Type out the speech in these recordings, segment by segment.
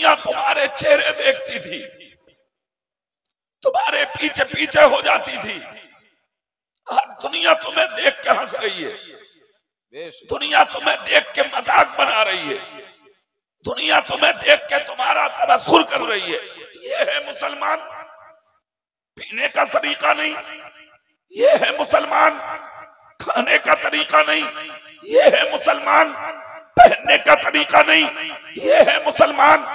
दुनिया तुम्हारे चेहरे देखती थी, तुम्हारे पीछे पीछे हो जाती थी। आज दुनिया तुम्हें देख के हंस रही है, दुनिया तुम्हें देख के मजाक बना रही है, दुनिया तुम्हें देख के तुम्हारा तबस्सुर कर रही है। ये है मुसलमान? पीने का तरीका नहीं, ये है मुसलमान? खाने का तरीका नहीं, ये है मुसलमान? पहनने का तरीका नहीं, ये है मुसलमान?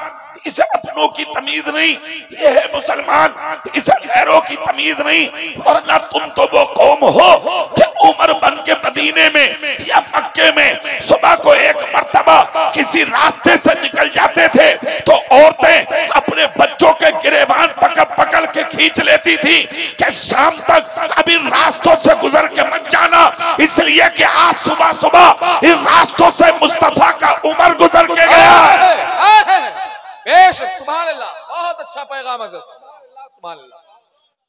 इसे अपनों की तमीज नहीं, ये है मुसलमान? इसे गैरों की तमीज नहीं। और ना तुम तो वो कौम हो कि उमर बन के मदीने में या मक्के में सुबह को एक मर्तबा किसी रास्ते से निकल जाते थे तो औरतें अपने बच्चों के गिरेबान पकड़ पकड़ के खींच लेती थी कि शाम तक अब इन रास्तों से गुजर के मत जाना, इसलिए कि आज सुबह सुबह इन रास्तों से मुस्तफा का उमर गुजर के गया है। बेशक, सुभान अल्लाह, बहुत अच्छा पैगाम है, सुभान अल्लाह।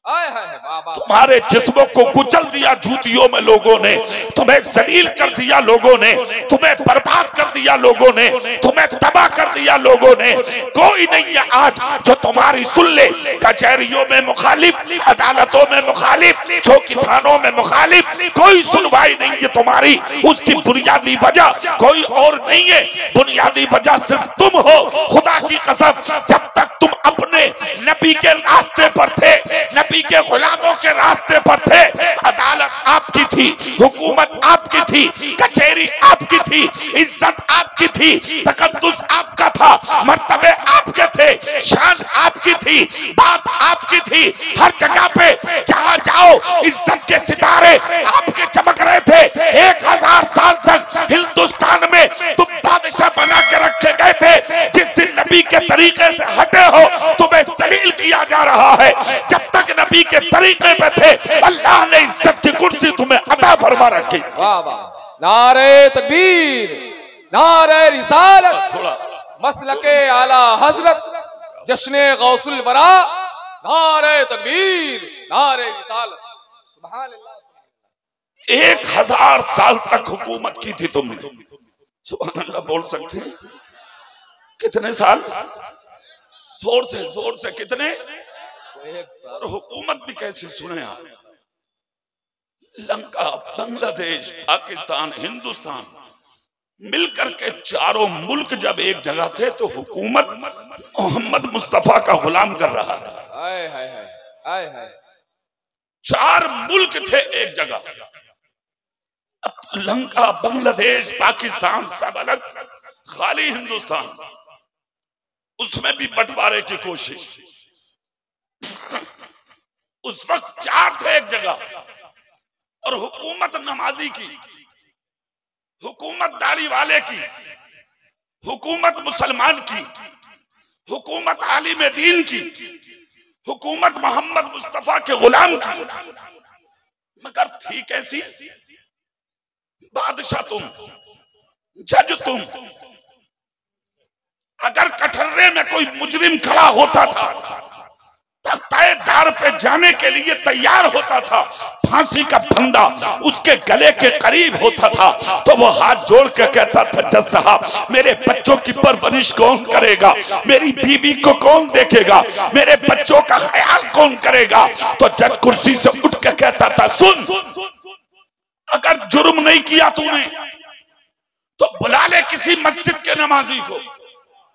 तुम्हारे जिस्मों को कुचल दिया जूतियों में लोगों ने, तुम्हें जलील कर दिया लोगों ने, तुम्हें बर्बाद कर दिया लोगों ने, तुम्हें तबाह कर दिया लोगों ने। कोई नहीं है आज जो तुम्हारी सुन ले। कचहरियों में मुखालिफ, अदालतों में मुखालिफ, चौकी थानों में मुखालिफ, कोई सुनवाई नहीं है तुम्हारी। उसकी बुनियादी वजह कोई और नहीं है, बुनियादी वजह सिर्फ तुम हो। खुदा की कसम, जब तक तुम अपने नबी के रास्ते पर थे, नबी के गुलामों के रास्ते पर थे, अदालत आपकी थी, हुकूमत आपकी थी, कचहरी आपकी थी, इज्जत आपकी थी, तकद्दुस आपका था, मर्तबे आपके थे, शान आपकी थी, बात आपकी थी। हर जगह पे जहां जाओ इज्जत के सितारे आपके चमक रहे थे। 1000 साल तक हिंदुस्तान में तुम बादशाह बना के रखे गए थे। जिस दिन नबी के तरीके से हटे हो तुम्हें जलील किया जा रहा है। जब तक नबी के तरीके पे थे अल्लाह ने इज्जत की कुर्सी तुम्हें अता फरमा रखी। वाह वाह, नारे तकबीर, नारे रिसालत, मसलके आला हजरत, जश्ने गौसुल वरा, नारे तकबीर, नारे रिसालत, सुभान अल्लाह। 1000 साल तक हुकूमत की थी तुमने, सुभान अल्लाह बोल सकते हैं? कितने साल? जोर से कितने? और हुकूमत भी कैसे सुने आप? लंका, बांग्लादेश, पाकिस्तान, हिंदुस्तान मिलकर के चारों मुल्क जब एक जगह थे तो हुकूमत मोहम्मद मुस्तफा का गुलाम कर रहा था। आए हाय हाय, आए हाय। 4 मुल्क थे एक जगह। लंका, बांग्लादेश, पाकिस्तान सब अलग, खाली हिंदुस्तान, उसमें भी बंटवारे की कोशिश। उस वक्त 4 थे एक जगह और हुकूमत नमाजी की, हुकूमत दाढ़ी वाले की, हुकूमत मुसलमान की, हुकूमत आलिम दीन की, हुकूमत मोहम्मद मुस्तफा के गुलाम की। मगर थी कैसी? बादशाह तुम, जज तुम। अगर कटहरे में कोई मुजरिम खड़ा होता था, तय दार पे जाने के लिए तैयार होता था, फांसी का फंदा उसके गले के करीब होता था, तो वो हाथ जोड़ के कहता था, जज साहब मेरे बच्चों की परवरिश कौन करेगा, मेरी बीवी को कौन देखेगा, मेरे बच्चों का ख्याल कौन करेगा? तो जज कुर्सी से उठ के कहता था, सुन, अगर जुर्म नहीं किया तूने तो बुला ले किसी मस्जिद के नमाजी को।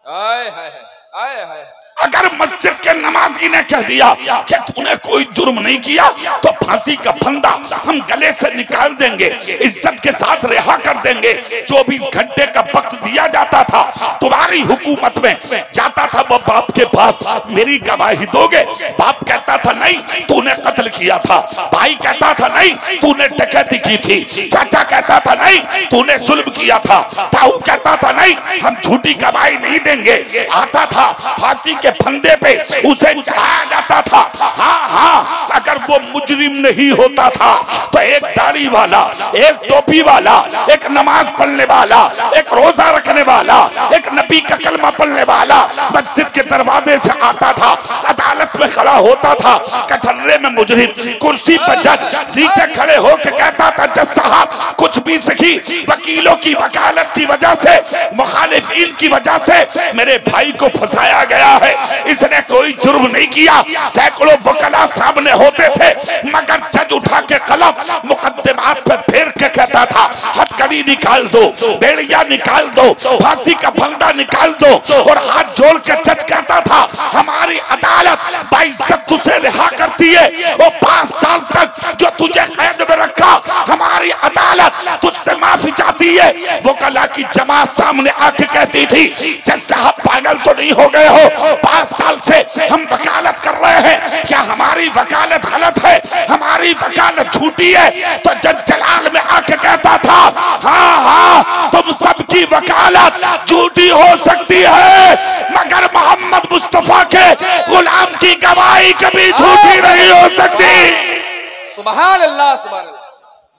आए हाय आए हाय। अगर मस्जिद के नमाजी ने कह दिया कि तूने कोई जुर्म नहीं किया तो फांसी का फंदा हम गले से निकाल देंगे, इज्जत के साथ रिहा कर देंगे। 24 घंटे का वक्त दिया जाता था तुम्हारी हुकूमत में। जाता था वो बाप के पास, मेरी गवाही दोगे? बाप कहता था नहीं तूने कत्ल किया था, भाई कहता था नहीं तूने डकैती की थी, चाचा कहता था नहीं तूने जुल्म किया था, ताऊ कहता था नहीं हम झूठी गवाही नहीं देंगे। आता था फांसी के फंदे पे उसे चढ़ाया जाता था। हाँ हाँ, अगर वो मुजरिम नहीं होता था तो एक दाढ़ी वाला, एक टोपी वाला, एक नमाज पढ़ने वाला, एक रोजा रखने वाला, एक नबी का कलमा पढ़ने वाला मस्जिद के दरवाजे से आता था, अदालत में खड़ा होता था, कटर्रे में मुजरिम, कुर्सी पर जज, नीचे खड़े होकर कहता था जज साहब कुछ भी सही, वकीलों की वकालत की वजह से, मुखालिफिन की वजह से मेरे भाई को फंसाया गया है, इसने कोई जुर्म नहीं किया। सैकड़ों वकला सामने होते थे, मगर जज उठा के कलम मुकद्दमात पर फेर के कहता था हथकड़ी निकाल दो, बेड़िया निकाल दो, फांसी का फंदा निकाल दो, और हाथ जोड़ के जज कहता था हमारी अदालत बाइज्जत तुझे रिहा करती है, वो 5 साल तक जो तुझे कैद में रखा हमारी अदालत तुझसे माफी चाहती है। वो कला की जमात सामने आके कहती थी जज साहब पागल तो नहीं हो गए हो, 5 साल से हम वकालत कर रहे हैं, क्या हमारी वकालत गलत है, हमारी वकालत झूठी है? तो जज जलाल में आके कहता था हाँ हाँ तुम सबकी वकालत झूठी हो सकती है, मगर मोहम्मद मुस्तफा के गुलाम की गवाही कभी झूठी नहीं हो सकती। सुभान अल्लाह, सुभान अल्लाह,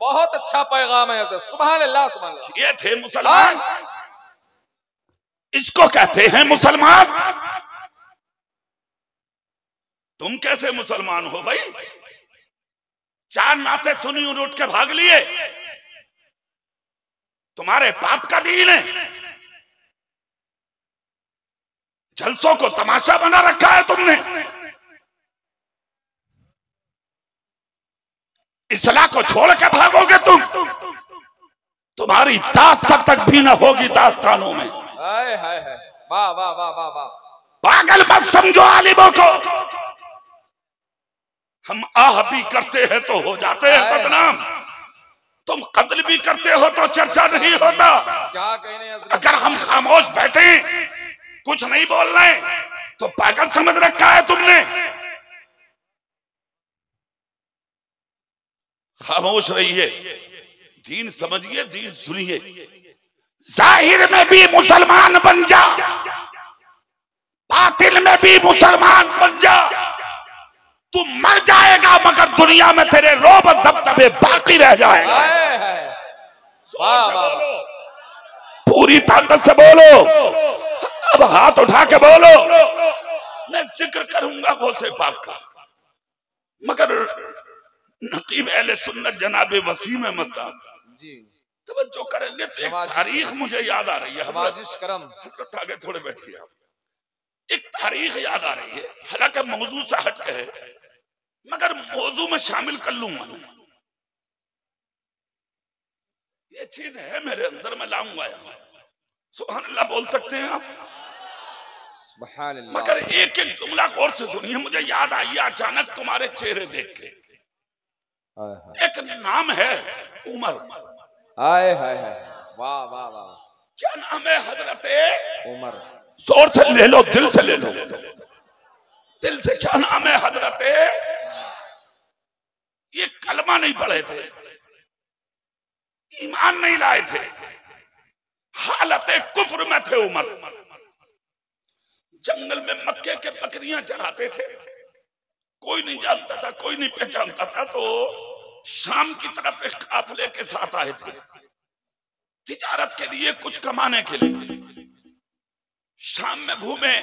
बहुत अच्छा पैगाम है हज़रत, सुभान अल्लाह, सुभान अल्लाह। ये थे मुसलमान, इसको कहते हैं मुसलमान। तुम कैसे मुसलमान हो भाई? 4 नाते सुनी और उठ के भाग लिए, तुम्हारे बाप का दीन है, जलसों को तमाशा बना रखा है तुमने, इस्लाह को छोड़ के भागोगे तुम, तुम्हारी दास्तान तक भी न होगी दास्तानों में। हाय हाय हाय, वाह वाह वाह वाह वाह। पागल मत समझो आलिमों को, हम आह भी करते हैं तो हो जाते हैं बदनाम, तुम कत्ल भी करते हो तो चर्चा नहीं होता। क्या कहने हज़रत? अगर हम खामोश बैठे कुछ नहीं बोल रहे तो पागल समझ रखा है तुमने। खामोश रहिए, दीन समझिए, दीन सुनिए, जाहिर में भी मुसलमान बन जा, बातिल में भी मुसलमान बन जा, तू मर जाएगा मगर दुनिया में तेरे रोब दबदबे बाकी रह जाएगा। वाह वाह, पूरी ताकत से बोलो, अब हाथ उठा के बोलो। मैं जिक्र करूंगा गौसे पाक का, मगर नकीब अहले सुन्नत जनाबे वसीम अहमद साहब जी तवज्जो करेंगे तो एक तारीख मुझे याद आ रही है। हजरत आगे थोड़े बैठिए आप, एक तारीख याद आ रही है, हालांकि मौजू से हट के है मगर मौजू में शामिल कर लूंगा। ये चीज है मेरे अंदर, मैं लाऊंगा यहाँ। सुभान अल्लाह बोल सकते हैं आप? सुभान अल्लाह। मगर एक एक जुमला गौर से सुनिए, मुझे याद आई अचानक तुम्हारे चेहरे देख के। एक नाम है उमर। हाय हाय हाय, वाह वाह वाह। क्या नाम है? हजरत उमर। जोर से ले लो, दिल से ले लो, दिल से। क्या नाम है? हजरत। ये कलमा नहीं पढ़े थे, ईमान नहीं लाए थे, हालत कुफ्र में थे उमर। जंगल में मक्के के बकरियां चराते थे, कोई नहीं जानता था, कोई नहीं पहचानता था। तो शाम की तरफ एक काफले के साथ आए थे तिजारत के लिए, कुछ कमाने के लिए। शाम में घूमे,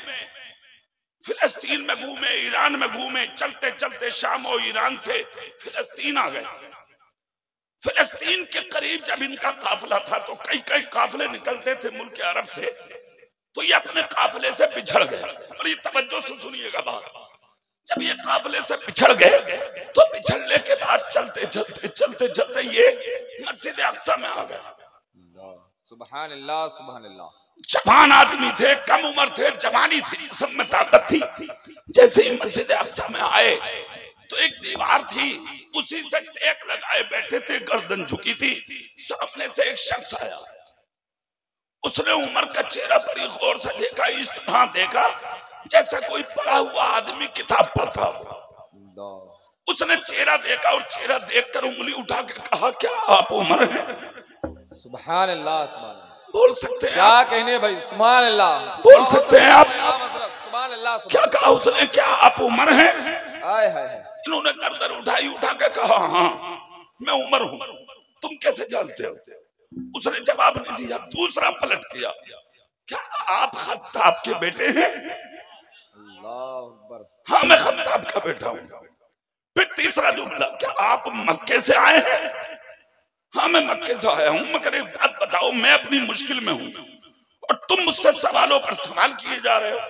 फिलिस्तीन में घूमे, ईरान में घूमे, चलते चलते शाम और ईरान से फिलिस्तीन आ गए। फिलिस्तीन के करीब जब इनका काफिला था तो कई कई काफिले निकलते थे मुल्क अरब से, तो ये अपने काफिले से बिछड़ गए। और ये तवज्जो से सुनिएगा बात, जब ये काफिले से बिछड़ गए तो बिछड़ने के बाद चलते चलते चलते चलते ये मस्जिद अक्सा में आ गए। सुभान अल्लाह, सुभान अल्लाह। जवान आदमी थे, कम उम्र थे, जवानी थी, सब में ताकत थी। जैसे ही मस्जिद अक्सा में आए तो एक दीवार थी, उसी से टेक लगाए बैठे थे, गर्दन झुकी थी। सामने से एक शख्स आया, उसने उमर का चेहरा बड़ी गौर से देखा, इस तरह देखा जैसा कोई पढ़ा हुआ आदमी किताब पढ़ता हो। उसने चेहरा देखा और चेहरा देखकर उंगली उठा के कहा क्या आप उमर हैं? सुभान अल्लाह, सुभान अल्लाह। बोल सकते हैं? क्या कहने भाई, सुभान अल्लाह। बोल सकते हैं आप? सुभान अल्लाह। क्या कहा उसने? क्या आप उमर हैं? हाय हाय। इन्होंने गर्दन उठाई, उठा के कहा हाँ मैं उमर हूं। तुम कैसे जानते हो? उसने जवाब नहीं दिया, दूसरा पलट किया, क्या आप खत्ताब के बेटे हैं? अल्लाह अकबर। हाँ मैं खत्ताब का बेटा हूं। फिर तीसरा जुमला, क्या आप मक्के से आए हैं? हाँ मैं मक्के से आया हूं, मगर एक बात बताओ, मैं अपनी मुश्किल में हूं और तुम मुझसे सवालों पर सवाल किए जा रहे हो,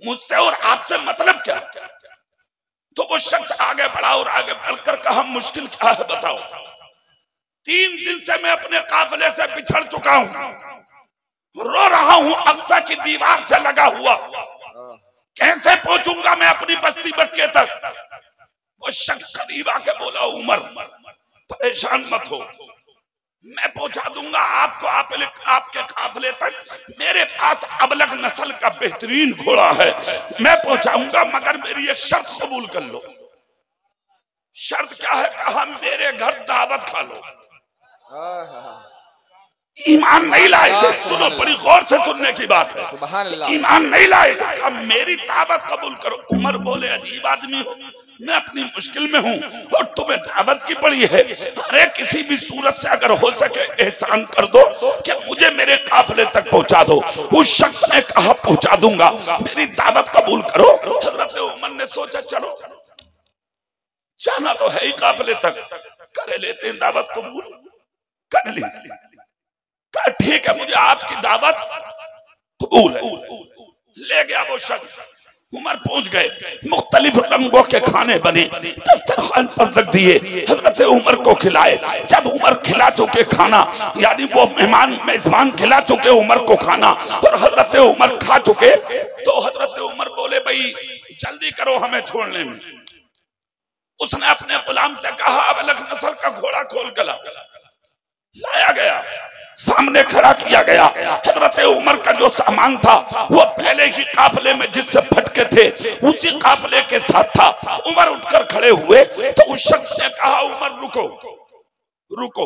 मुझसे और आपसे मतलब क्या? तो वो शख्स आगे बढ़ा और आगे बढ़कर कहा, मुश्किल क्या है बताओ? 3 दिन से मैं अपने काफिले से बिछड़ चुका हूं, रो रहा हूं अक्सा की दीवार से लगा हुआ, कैसे पहुंचूंगा मैं अपनी बस्ती मक्के तक? वो शख्स करीब आके बोला, उमर परेशान मत हो, मैं पहुंचा दूंगा आपको आपके काफिले तक। मेरे पास अबलग नस्ल का बेहतरीन घोड़ा है, मैं पहुंचाऊंगा, मगर मेरी एक शर्त कबूल कर लो। शर्त क्या है? कहा, मेरे घर दावत खा लो। ईमान नहीं लाए थे, सुनो बड़ी गौर से सुनने की बात है, सुभान अल्लाह। ईमान नहीं लाए थे, कहा मेरी दावत कबूल करो। उमर बोले, अजीब आदमी हो, मैं अपनी मुश्किल में हूं और तुम्हें दावत की पड़ी है। अरे किसी भी सूरत से अगर हो सके एहसान कर दो कि मुझे मेरे काफिले तक पहुंचा दो। उस शख्स ने कहा, पहुंचा दूंगा, मेरी दावत कबूल करो। हजरत उमर ने सोचा, चलो जाना तो है ही काफिले तक, कर लेते हैं दावत कबूल। कर ली, ठीक है, मुझे आपकी दावत कबूल है। ले गया वो शख्स, उमर पहुंच गए, मुख्तलिफ रंगों के खाने बने, दस्तरखान पर रख दिए, हजरत उमर को खिलाए। जब उमर खिला चुके खाना, यानी वो मेजबान खिला चुके उमर को खाना और हजरत उमर खा चुके, तो हजरत उमर बोले, भाई जल्दी करो हमें छोड़ने में। उसने अपने गुलाम से कहा, अब अलग नस्ल का घोड़ा खोल कर लाया गया, सामने खड़ा किया गया। हजरत उमर का जो सामान था वो पहले ही काफिले में जिससे फटके थे उसी काफिले के साथ था। उमर उठकर खड़े हुए तो उस शख्स ने कहा, उमर रुको रुको,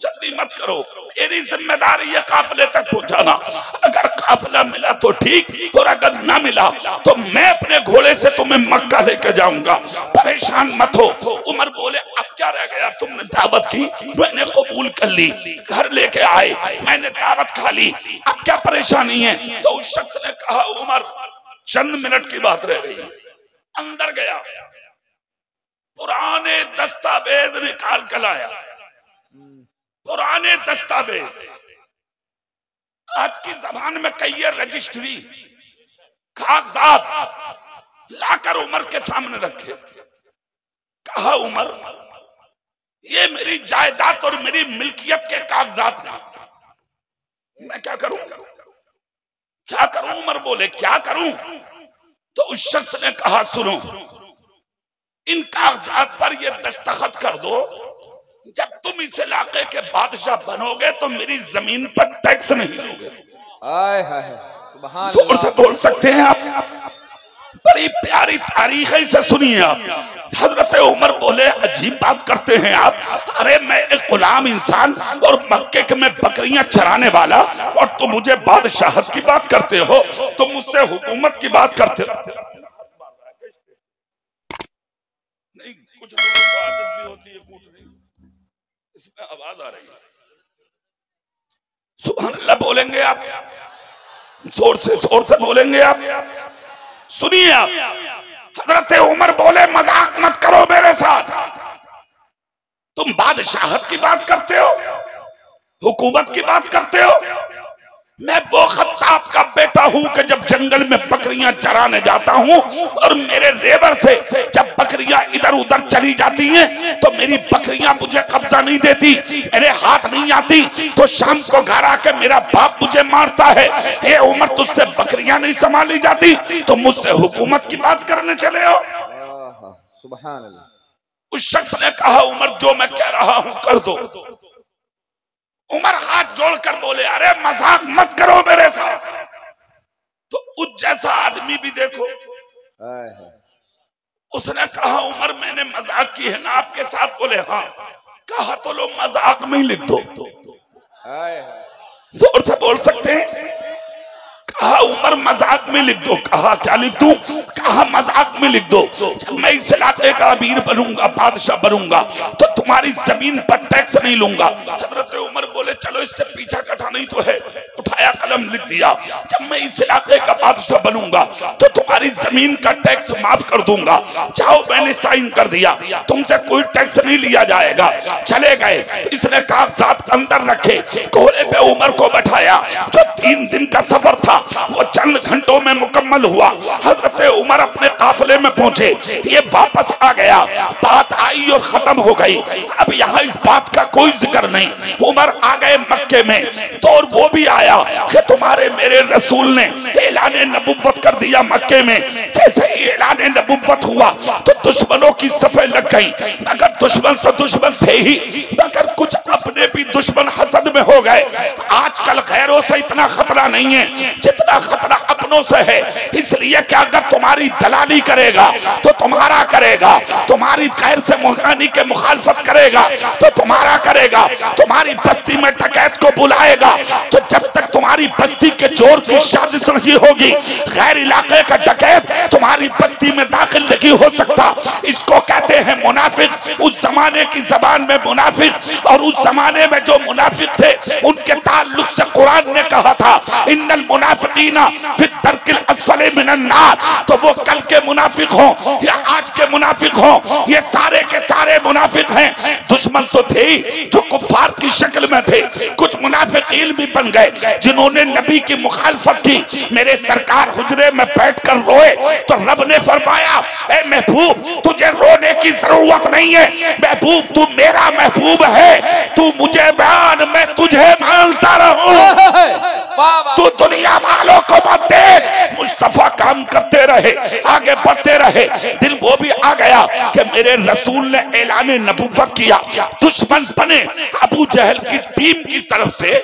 जल्दी मत करो, मेरी जिम्मेदारी है काफिले तक पहुंचाना। अगर काफिला मिला तो ठीक, और अगर ना मिला तो मैं अपने घोड़े से तुम्हें मक्का लेकर जाऊंगा, परेशान मत हो। उमर बोले, अब क्या रह गया, तुमने दावत की, मैंने कबूल कर ली, घर लेके आए, मैंने दावत खा ली, अब क्या परेशानी है? तो उस शख्स ने कहा, उमर चंद मिनट की बात रह गई। अंदर गया, पुराने दस्तावेज निकाल कर लाया, पुराने दस्तावेज, आज की जबान में कहिए रजिस्ट्री, कागजात लाकर उमर के सामने रखे। कहा, उमर ये मेरी जायदाद और मेरी मिल्कियत के कागजात हैं, मैं क्या करूं, क्या करूं? उमर बोले, क्या करूं? तो उस शख्स ने कहा, सुनो, इन कागजात पर ये दस्तखत कर दो, जब तुम इस इलाके के बादशाह बनोगे तो मेरी जमीन पर टैक्स नहीं लोगे। जोर से बोल सकते हैं आप? बड़ी प्यारी तारीख है, इसे सुनिए आप। हजरत उमर बोले, अजीब बात करते हैं आप, अरे मैं एक गुलाम इंसान और मक्के के में बकरियां चराने वाला, और तुम मुझे बादशाहत की बात करते हो, तुम मुझसे हुकूमत की बात करते हो। नहीं, कुछ लोगों को आदत भी होती है कूटने, इसमें आवाज आ रही है, सुभान अल्लाह बोलेंगे आप, जोर से बोलेंगे आप। सुनिए आप, हजरत उमर बोले, मजाक मत करो मेरे साथ, तुम बादशाहत की बात करते हो, हुकूमत की बात करते हो। मैं वो खत्ताब का बेटा हूं कि जब जंगल में बकरियां चराने जाता हूं और मेरे रेवर से जब बकरियां इधर उधर चली जाती हैं तो मेरी बकरियां मुझे कब्जा नहीं देती, मेरे हाथ नहीं आती, तो शाम को घर आके मेरा बाप मुझे मारता है। हे उमर, तुझसे बकरियां नहीं संभाली जाती तो मुझसे हुकूमत की बात करने चले हो? सुभान अल्लाह। उस शख्स ने कहा, उमर जो मैं कह रहा हूं कर दो। उमर हाथ जोड़कर बोले, अरे मजाक मत करो मेरे साथ। तो उस जैसा आदमी भी देखो, उसने कहा, उमर मैंने मजाक की है ना आपके साथ? बोले हाँ। कहा, तो लो मजाक में ही लिख दो। जोर से बोल सकते हैं? कहा, उमर मजाक में लिख दो। कहा, क्या लिख दूं? कहा, मजाक में लिख दो, जब मैं इस इलाके का अमीर बनूंगा, बादशाह बनूंगा, तो तुम्हारी जमीन पर टैक्स नहीं लूंगा। हजरत उमर बोले, चलो इससे पीछा कटा नहीं तो है, उठाया, कलम लिख दिया, जब मैं इस इलाके का बादशाह बनूंगा तो तुम्हारी जमीन का टैक्स माफ कर दूंगा, जाओ। मैंने साइन कर दिया, तुमसे कोई टैक्स नहीं लिया जाएगा। चले गए। इसने कागजात अंदर रखे, घोड़े पे उमर को बैठाया। जो 3 दिन का सफर था वो चंद घंटों में मुकम्मल हुआ। हजरत उमर अपने काफिले में पहुंचे, ये वापस आ गया, बात आई और खत्म हो गई। अब यहाँ इस बात का कोई जिक्र नहीं। उमर आ गए मक्के में तो और वो भी आया कि तुम्हारे मेरे रसूल ने ऐलान नबुव्वत कर दिया मक्के में। जैसे ऐलान नबुव्वत हुआ तो दुश्मनों की सफे लग गई, मगर दुश्मन तो दुश्मन थे ही, मगर कुछ अपने भी दुश्मन हसद में हो गए। आजकल गैरों से इतना खतरा नहीं है जितना खतरा अपनों से है। इसलिए कि अगर तुम्हारी दलाली करेगा तो तुम्हारा करेगा, तुम्हारी गैर से मुगानी के मुखालफत करेगा तो तुम्हारा करेगा, तुम्हारी बस्ती में डकैत को बुलाएगा तो जब तक तुम्हारी बस्ती के चोर की साजिश नहीं होगी गैर इलाके का डकैत तुम्हारी बस्ती में दाखिल नहीं हो सकता। इसको कहते हैं मुनाफिक। उस जमाने की जबान में मुनाफिक, और उस जमाने में जो मुनाफिक थे उनके ताल्लुक से कुरान ने कहा था इन्नल मुनाफिकीना फी दरकिल अस्फली मिनन नार। तो वो कल के मुनाफिक हो या आज के मुनाफिक हो, ये सारे के सारे मुनाफिक हैं। दुश्मन तो थे जो कुफ्फार की शक्ल में थे, कुछ मुनाफिकीन भी बन गए जिन्होंने नबी की मुखालफत की। मेरे सरकार हुजरे में बैठकर रोए तो रब ने फरमाया ए महबूब तुझे रोने की जरूरत नहीं है, महबूब तू मेरा महबूब है, तू मुझे मान मैं तुझे मानता रहूं। तू दुनिया वालों को मत देख, मुस्तफा काम करते रहे, आगे बढ़ते रहे। दिल वो भी आ गया कि मेरे रसूल ने ऐलान नबुव्वत किया। दुश्मन बने अबू जहल की टीम की तरफ से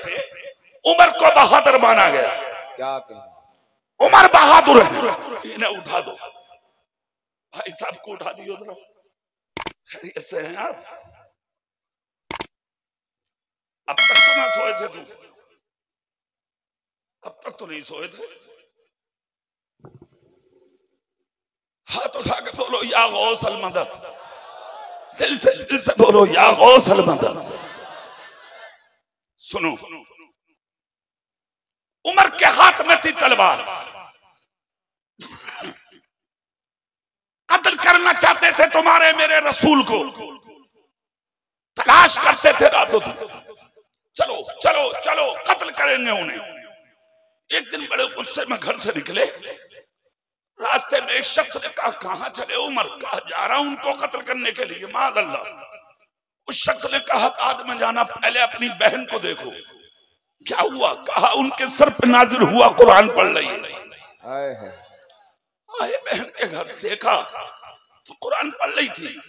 उमर को बहादुर माना गया। क्या कहें, उमर बहादुर है, इन्हें उठा दो। भाई साहब को उठा दियो जरा, ऐसे हैं आप। अब तक तो ना सोए थे तुम, अब तक तो नहीं सोए थे। हाथ उठा के बोलो या गौसल मदद, दिल से बोलो या गौसल मदद। सुनो, उमर के हाथ में थी तलवार, कत्ल करना चाहते थे तुम्हारे मेरे रसूल को, तलाश करते थे रातों दिन, चलो चलो चलो कत्ल करेंगे उन्हें। एक दिन बड़े गुस्से में घर से निकले, रास्ते में एक शख्स ने कहा कहां चले उमर? कहा जा रहा हूं उनको कत्ल करने के लिए, माअल्लाह। उस शख्स ने कहा बाद में जाना, पहले अपनी बहन को देखो। क्या हुआ? कहा उनके सर पे नाजिल हुआ कुरान पढ़ रही है। आए बहन के घर, देखा तो कुरान पढ़ रही थी,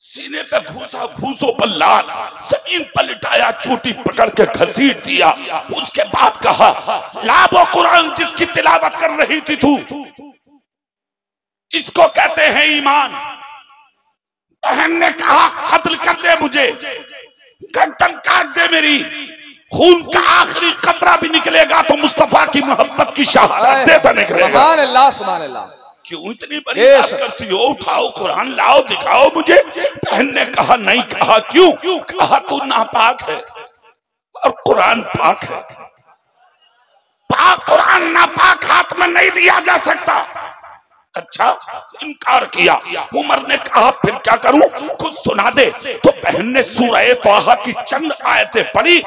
सीने पे घूसा, घूसों पर लाल, जमीन पर लिटाया, चोटी पकड़ के घसीट दिया। उसके बाद कहा ला वो कुरान जिसकी तिलावत कर रही थी तू, इसको कहते हैं ईमान। बहन ने कहा कत्ल कर दे मुझे, गर्दन काट दे मेरी, खून का आखिरी कतरा भी निकलेगा तो मुस्तफा की मोहब्बत की शहादत देता निकलेगा। सुभान अल्लाह, सुभान अल्लाह। क्यों इतनी बड़ी बात करती हो? उठाओ कुरान लाओ दिखाओ मुझे। बहन ने कहा नहीं। कहा क्यों? कहा तू नापाक है और कुरान पाक है। पाक कुरान नापाक हाथ में नहीं दिया जा सकता। अच्छा, इनकार किया। उमर ने कहा फिर क्या करूं, कुछ सुना दे। तो बहन ने सूरह तौहा की चंद आयतें पढ़ी,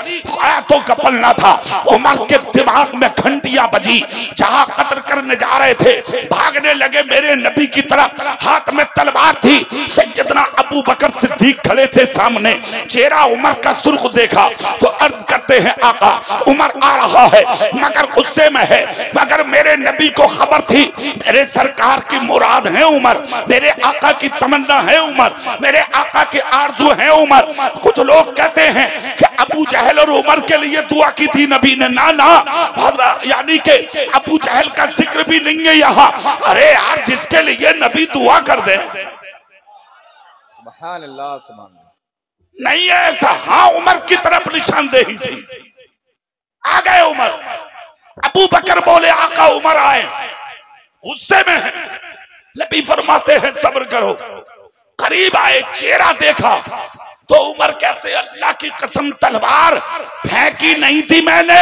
आयतों का पढ़ना था। उमर के दिमाग में घंटियां बजी। जहां कत्ल करने जा रहे थे भागने लगे मेरे नबी की तरफ, हाथ में तलवार थी। सैयदना अबू बकर सिद्दीक खड़े थे सामने। चेहरा उमर का सुर्ख देखा तो अर्ज करते हैं आका उमर आ रहा है, मगर गुस्से में है, मगर मेरे नबी को खबर थी मेरे सरकार की मुराद है उमर, मेरे आका की तमन्ना है उमर, मेरे आका की आरज़ू है उमर। कुछ लोग कहते हैं कि अबू जहल और उमर के लिए दुआ की थी नबी ने। ना ना, यानी कि अबू जहल का जिक्र भी नहीं है यहाँ। अरे यार, जिसके लिए नबी दुआ कर दे, सुभान अल्लाह, सुभान अल्लाह। नहीं है ऐसा। हाँ, उमर की तरफ निशानदेही थी। आ गए उमर। अबू बकर बोले आका उमर आए, गुस्से में है। नबी फरमाते हैं सब्र करो। करीब आए, चेहरा देखा, तो उमर कहते अल्लाह की कसम तलवार फेंकी नहीं थी मैंने,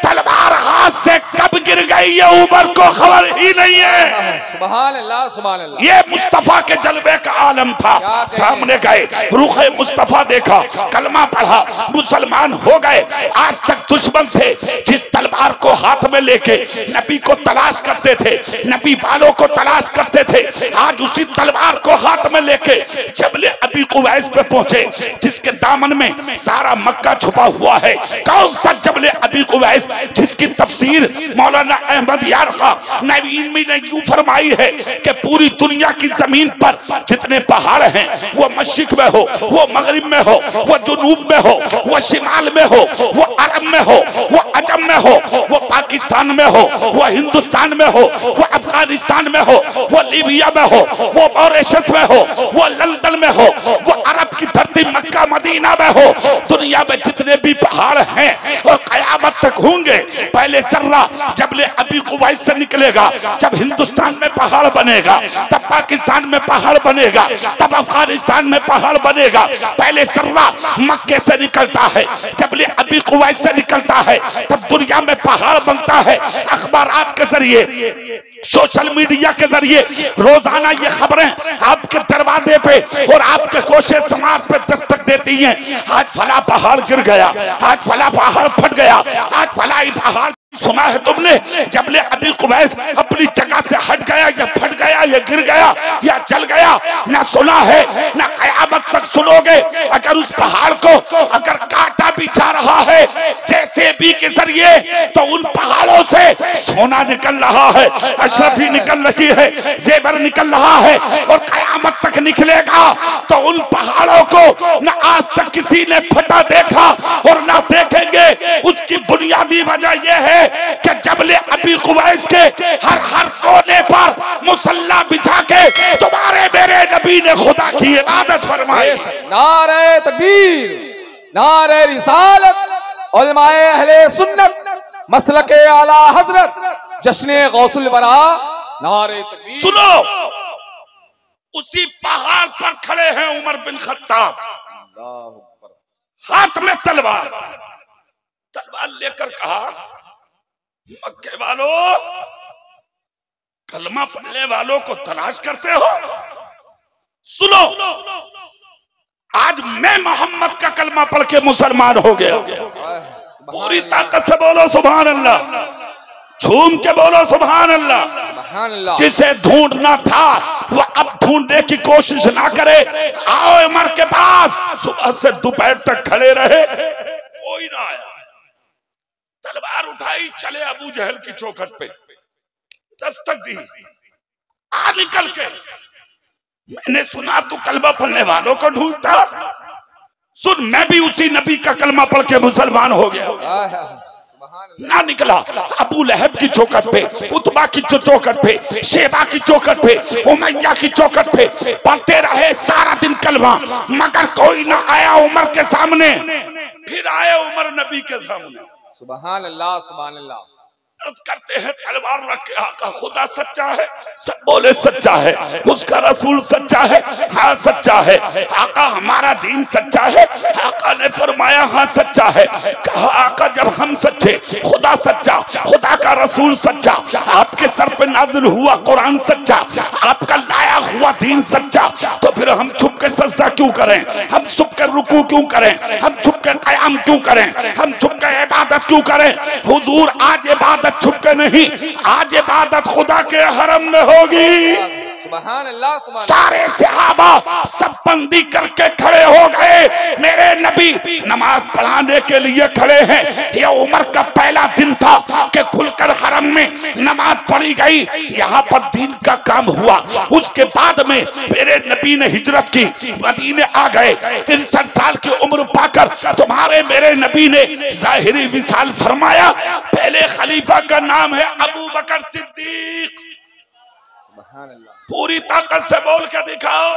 तलवार हाथ से कब गिर गई ये उमर को खबर ही नहीं है। सुभान अल्लाह सुभान अल्लाह। ये मुस्तफा के जलवे का आलम था। सामने गए, रूखे मुस्तफा देखा, कलमा पढ़ा, मुसलमान हो गए। आज तक दुश्मन थे, जिस तलवार को हाथ में लेके नबी को तलाश करते थे, नबी वालों को तलाश करते थे, आज उसी तलवार को हाथ में लेके जबले अबी कुवैस पे पहुंचे, जिसके दामन में सारा मक्का छुपा हुआ है। कौन सा जबले अबी कुवैस जिसकी तफसीर मौलाना अहमद यार नवीन में ने यूं फरमाई है कि पूरी दुनिया की जमीन पर जितने पहाड़ हैं, वो मशरिक में हो, वो मगरिब में हो, वो जुनूब में हो, वो शिमाल में हो, वो अरब में हो, वो अजम में हो, वो पाकिस्तान में हो, वो हिंदुस्तान में हो, वो अफगानिस्तान में हो, वो लीबिया में हो, वो मॉरिशस में हो, वो लंदन में हो, वो अरब की धरती मक्का मदीना में हो, दुनिया में जितने भी पहाड़ हैं और कयामत तक होंगे, पहले सर्रा जबले अबी कुवैस से निकलेगा, जब हिंदुस्तान में पहाड़ बनेगा, तब पाकिस्तान में पहाड़ बनेगा, तब अफगानिस्तान में पहाड़ बनेगा। पहले सर्रा मक्के से निकलता है, जबले अबी कुवैस से निकलता है, तब दुनिया में पहाड़ बनता है। अखबारात के जरिए, सोशल मीडिया के जरिए रोजाना ये खबरें आपके दरवाजे पे और आपके कोशे समाज पे दस्तक देती हैं। आज फला पहाड़ गिर गया, आज फला पहाड़ फट गया, आज फला पहाड़। सुना है तुमने जबले अबी कुवैस अपनी जगह से हट गया या फट गया या गिर गया या जल गया? ना सुना है, ना कयामत तक सुनोगे। अगर उस पहाड़ को अगर काटा भी जा रहा है जेसीबी के जरिए, तो उन पहाड़ों से सोना निकल रहा है, अशरफी निकल रही है, जेवर निकल रहा है, और कयामत तक निकलेगा। तो उन पहाड़ों को न आज तक किसी ने फटा देखा और ना देखेंगे। उसकी बुनियादी वजह यह है कि जबले अबी कुवैस के हर कोने पर मुसल्ला बिछा के तुम्हारे मेरे नबी ने खुदा की इबादत फरमाई। नारे तकबीर, नारे रिसालत, उलमाए अहले सुन्नत, मसलके आला हजरत, जश्ने गौसुल वरा, नारे तकबीर। सुनो, उसी पहाड़ पर खड़े हैं उमर बिन खत्ताब, हाथ में तलवार लेकर कहा, मक्के वालों, कलमा पढ़ने वालों को तलाश करते हो? सुनो, आज मैं मोहम्मद का कलमा पढ़ के मुसलमान हो गया। पूरी ताकत से बोलो सुभान अल्लाह, झूम के बोलो सुभान अल्लाह। जिसे ढूंढना था वो अब ढूंढने की कोशिश ना करे। आओ उमर के पास। सुबह से दोपहर तक खड़े रहे, कोई ना आया। तलवार उठाई, चले अबू जहल की चौखट पे, दस्तक दी, आ निकल के। मैंने सुना तू कलमा पढ़ने वालों को ढूंढता। सुन, मैं भी उसी नबी का कलमा पढ़ के मुसलमान हो गया। ना निकला। अबू लहब की चौखट पे, उतबा की चौखट पे, शेबा की चौखट पे, उमैया की चौखट पे पढ़ते रहे सारा दिन कलमा, मगर कोई ना आया उमर के सामने। फिर आए उमर नबी के सामने। सुभान अल्लाह सुभान अल्लाह। अर्ज करते हैं तलवार रख के, आका खुदा सच्चा है? सब बोले सच्चा है। उसका रसूल सच्चा है? हाँ सच्चा है। आका हमारा दीन सच्चा है? आका ने फरमाया हाँ सच्चा है। कहा आका जब हम सच्चे, खुदा सच्चा, खुदा का रसूल सच्चा, आपके सर पे नाजिल हुआ कुरान सच्चा, आपका लाया हुआ दीन सच्चा, तो फिर हम छुप के सजदा क्यों करें? हम छुप कर रुकू क्यों करें? हम छुप के कयाम क्यों करें? हम छुप के इबादत क्यों करें? हुजूर आज इबादत छुप के नहीं, आज इबादत खुदा के हरम में होगी। सुभान अल्लाह सुभान। सारे सहाबा सब बंदी करके खड़े हो गए। मेरे नबी नमाज पढ़ाने के लिए खड़े हैं। यह उमर का पहला दिन था कि खुलकर हरम में नमाज पढ़ी गई। यहाँ पर दीन का काम हुआ। उसके बाद में मेरे नबी ने हिजरत की, मदीने आ गए। 63 साल की उम्र पाकर तुम्हारे मेरे नबी ने ज़ाहिरी विसाल फरमाया। पहले खलीफा का नाम है अबू बकर सिद्दीक। पूरी ताकत से बोल के दिखाओ,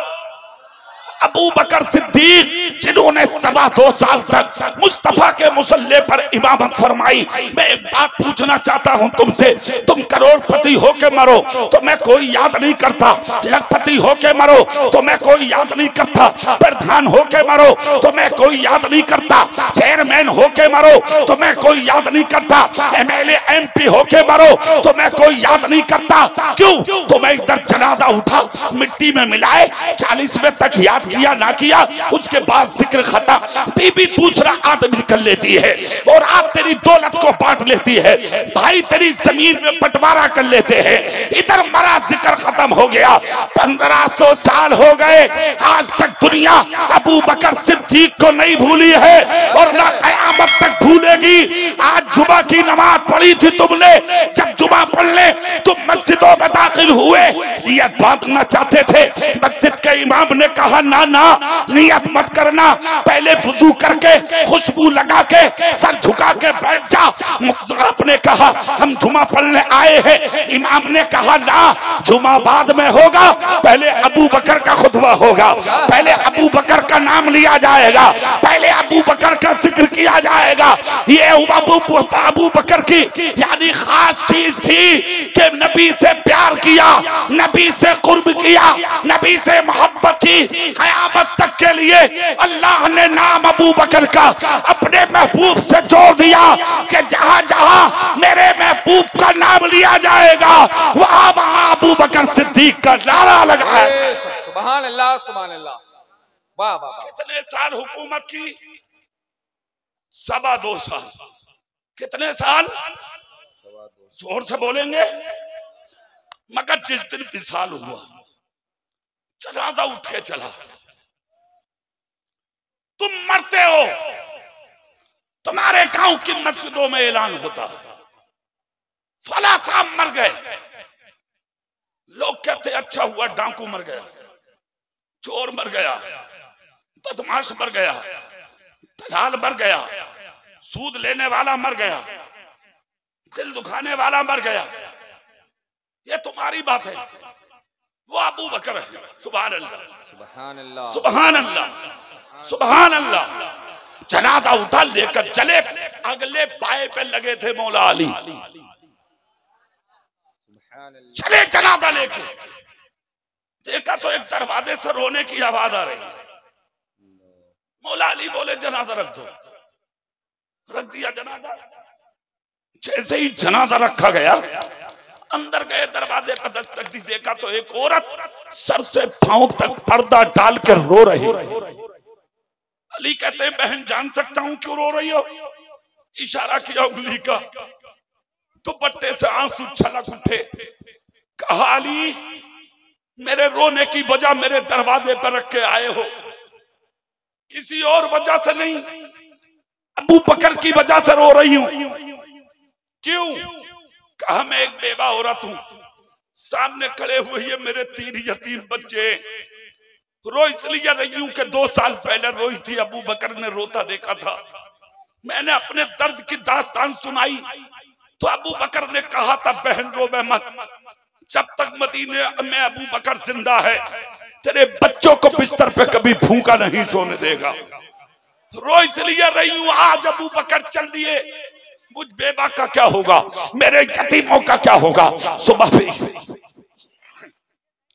अबू बकर सिद्दीक जिन्होंने 2.25 साल तक मुस्तफा के मुसल्ले पर इमामत फरमाई। मैं एक बात पूछना चाहता हूं तुमसे, तुम करोड़पति होके मरो तो मैं कोई याद नहीं करता, लखपति होके मरो तो मैं कोई याद नहीं करता, प्रधान होके मरो तो मैं कोई याद नहीं करता, चेयरमैन होके मरो तो मैं कोई याद नहीं करता, एमएलए एमपी होके मरो तो मैं कोई याद नहीं करता। क्यों? तो मैं इधर जनाजा उठा, मिट्टी में मिलाए, 40वें तक याद किया ना किया, उसके बाद जिक्र खत्म। बीबी दूसरा आदमी कर लेती है और आप तेरी दौलत को बांट लेती है, भाई तेरी जमीन में बंटवारा कर लेते हैं, इधर मरा जिक्र खत्म हो गया। 1500 साल हो गए, आज तक दुनिया अबू बकर सिद्दीक को नहीं भूली है और ना कयामत तक भूलेगी। आज जुमा की नमाज पढ़ी थी तुमने, जब जुमा पढ़ने तुम मस्जिदों में दाखिल हुए, नियत बांधना चाहते थे, मस्जिद के इमाम ने कहा ना ना नियत मत करना, पहले वुजू करके खुशबू लगा के सर झुका के बैठ जा। आपने कहा हम जुमा पढ़ने आए हैं, इमाम ने कहा ना जुमा बाद में होगा, पहले अबू बकर का खुतबा होगा, पहले अबू बकर का नाम लिया जाएगा, पहले अबू बकर का जिक्र किया जाएगा। ये अबू बकर की यानी खास चीज थी कि नबी से प्यार किया, नबी से कुर्ब किया, नबी से मोहब्बत की। क़यामत तक के लिए अल्लाह ने नाम अबू बकर का अपने महबूब से जोड़ दिया कि जहां जहां मेरे महबूब का नाम लिया जाएगा वहां वहां अबू बकर सिद्दीक का नारा लगाया। सुभान अल्लाह, सुभान अल्लाह, वाह वाह वाह। कितने साल हुकूमत की? 2.25 साल। कितने साल? जोर से बोलेंगे। मगर जिस दिन विसाल हुआ, जनाजा उठ के चला, तुम मरते हो, तुम्हारे गांव की मस्जिदों में ऐलान होता, फला साहब मर गए। लोग कहते अच्छा हुआ डाकू मर गया, चोर मर गया, बदमाश मर गया, दलाल मर गया, सूद लेने वाला मर गया, दिल दुखाने वाला मर गया। ये तुम्हारी बात है, वो अबू बकर है। सुभान अल्लाह, सुभान अल्लाह, सुभान अल्लाह, सुभान अल्लाह। जनाजा उठा, लेकर चले, अगले पाए पे लगे थे मौला अली, चले जनाजा लेके। देखा तो एक दरवाजे से रोने की आवाज आ रही। मौला अली बोले जनाजा रख दो, रख दिया जनाजा। जैसे ही जनाजा रखा गया, अंदर गए, दरवाजे पर दस्तक दी, देखा तो एक औरत सर से पांव तक पर्दा डाल कर रो रही। अली कहते हैं बहन जान सकता हूं क्यों रो रही हो? इशारा किया उंगली का, तो बट्टे से आंसू छलक उठे। कहा अली मेरे रोने की वजह मेरे दरवाजे पर रख के आए हो, किसी और वजह से नहीं, अबू बकर की वजह से रो रही हूं। क्यों? कहा मैं एक बेवा औरत हूं, सामने खड़े हुए ये मेरे 3 यतीम बच्चे, रो इसलिए रही हूं कि 2 साल पहले रोई थी, अबू बकर ने रोता देखा था, मैंने अपने दर्द की दास्तान सुनाई तो अबू बकर ने कहा था बहन रो मत, जब तक मदीने में अबू बकर जिंदा है तेरे बच्चों को बिस्तर पे कभी भूखा नहीं सोने देगा। रो इसलिए रही हूं, आज अबू बकर चल दिए, मुझ बेबा का क्या होगा, मेरे यतीमों का क्या होगा? सुबह भी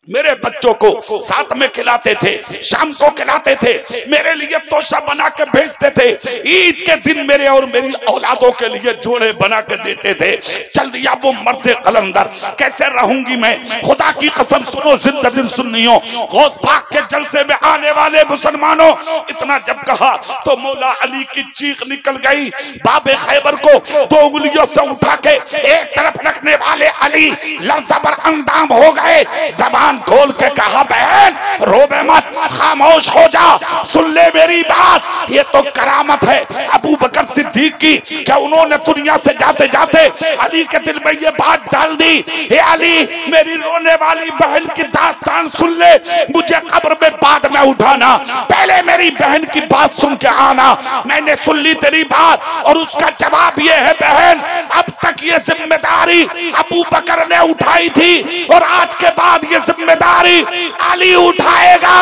मेरे बच्चों को साथ में खिलाते थे, शाम को खिलाते थे, मेरे लिए तोशा बना के भेजते थे, ईद के दिन मेरे और मेरी औलादों के लिए जोड़े बना के देते थे। चल दिया वो मर्दे कलंदर, कैसे रहूंगी मैं? खुदा की कसम सुनो जिंदगी सुन्नियों, गौस पाक के जलसे में आने वाले मुसलमानों, इतना जब कहा तो मौला अली की चीख निकल गई। बाबे खैबर को 2 उंगलियों से उठा के एक तरफ रखने वाले अली लर्ज़बर अंदाम हो गए। जबान खोल के कहा बहन रोबे मत, खामोश हो जा, सुन ले मेरी बात, ये तो करामत है अबू बकर सिद्दीक की। क्या उन्होंने दुनिया से जाते जाते अली के दिल में ये बात डाल दी, हे अली मेरी रोने वाली बहन की दास्तान सुन ले, मुझे कब्र में बाद में उठाना, पहले मेरी बहन की बात सुन के आना। मैंने सुन ली तेरी बात और उसका जवाब ये है बहन अब तक ये जिम्मेदारी अबू बकर ने उठाई थी और आज के बाद ये जिम्मेदारी अली उठाएगा।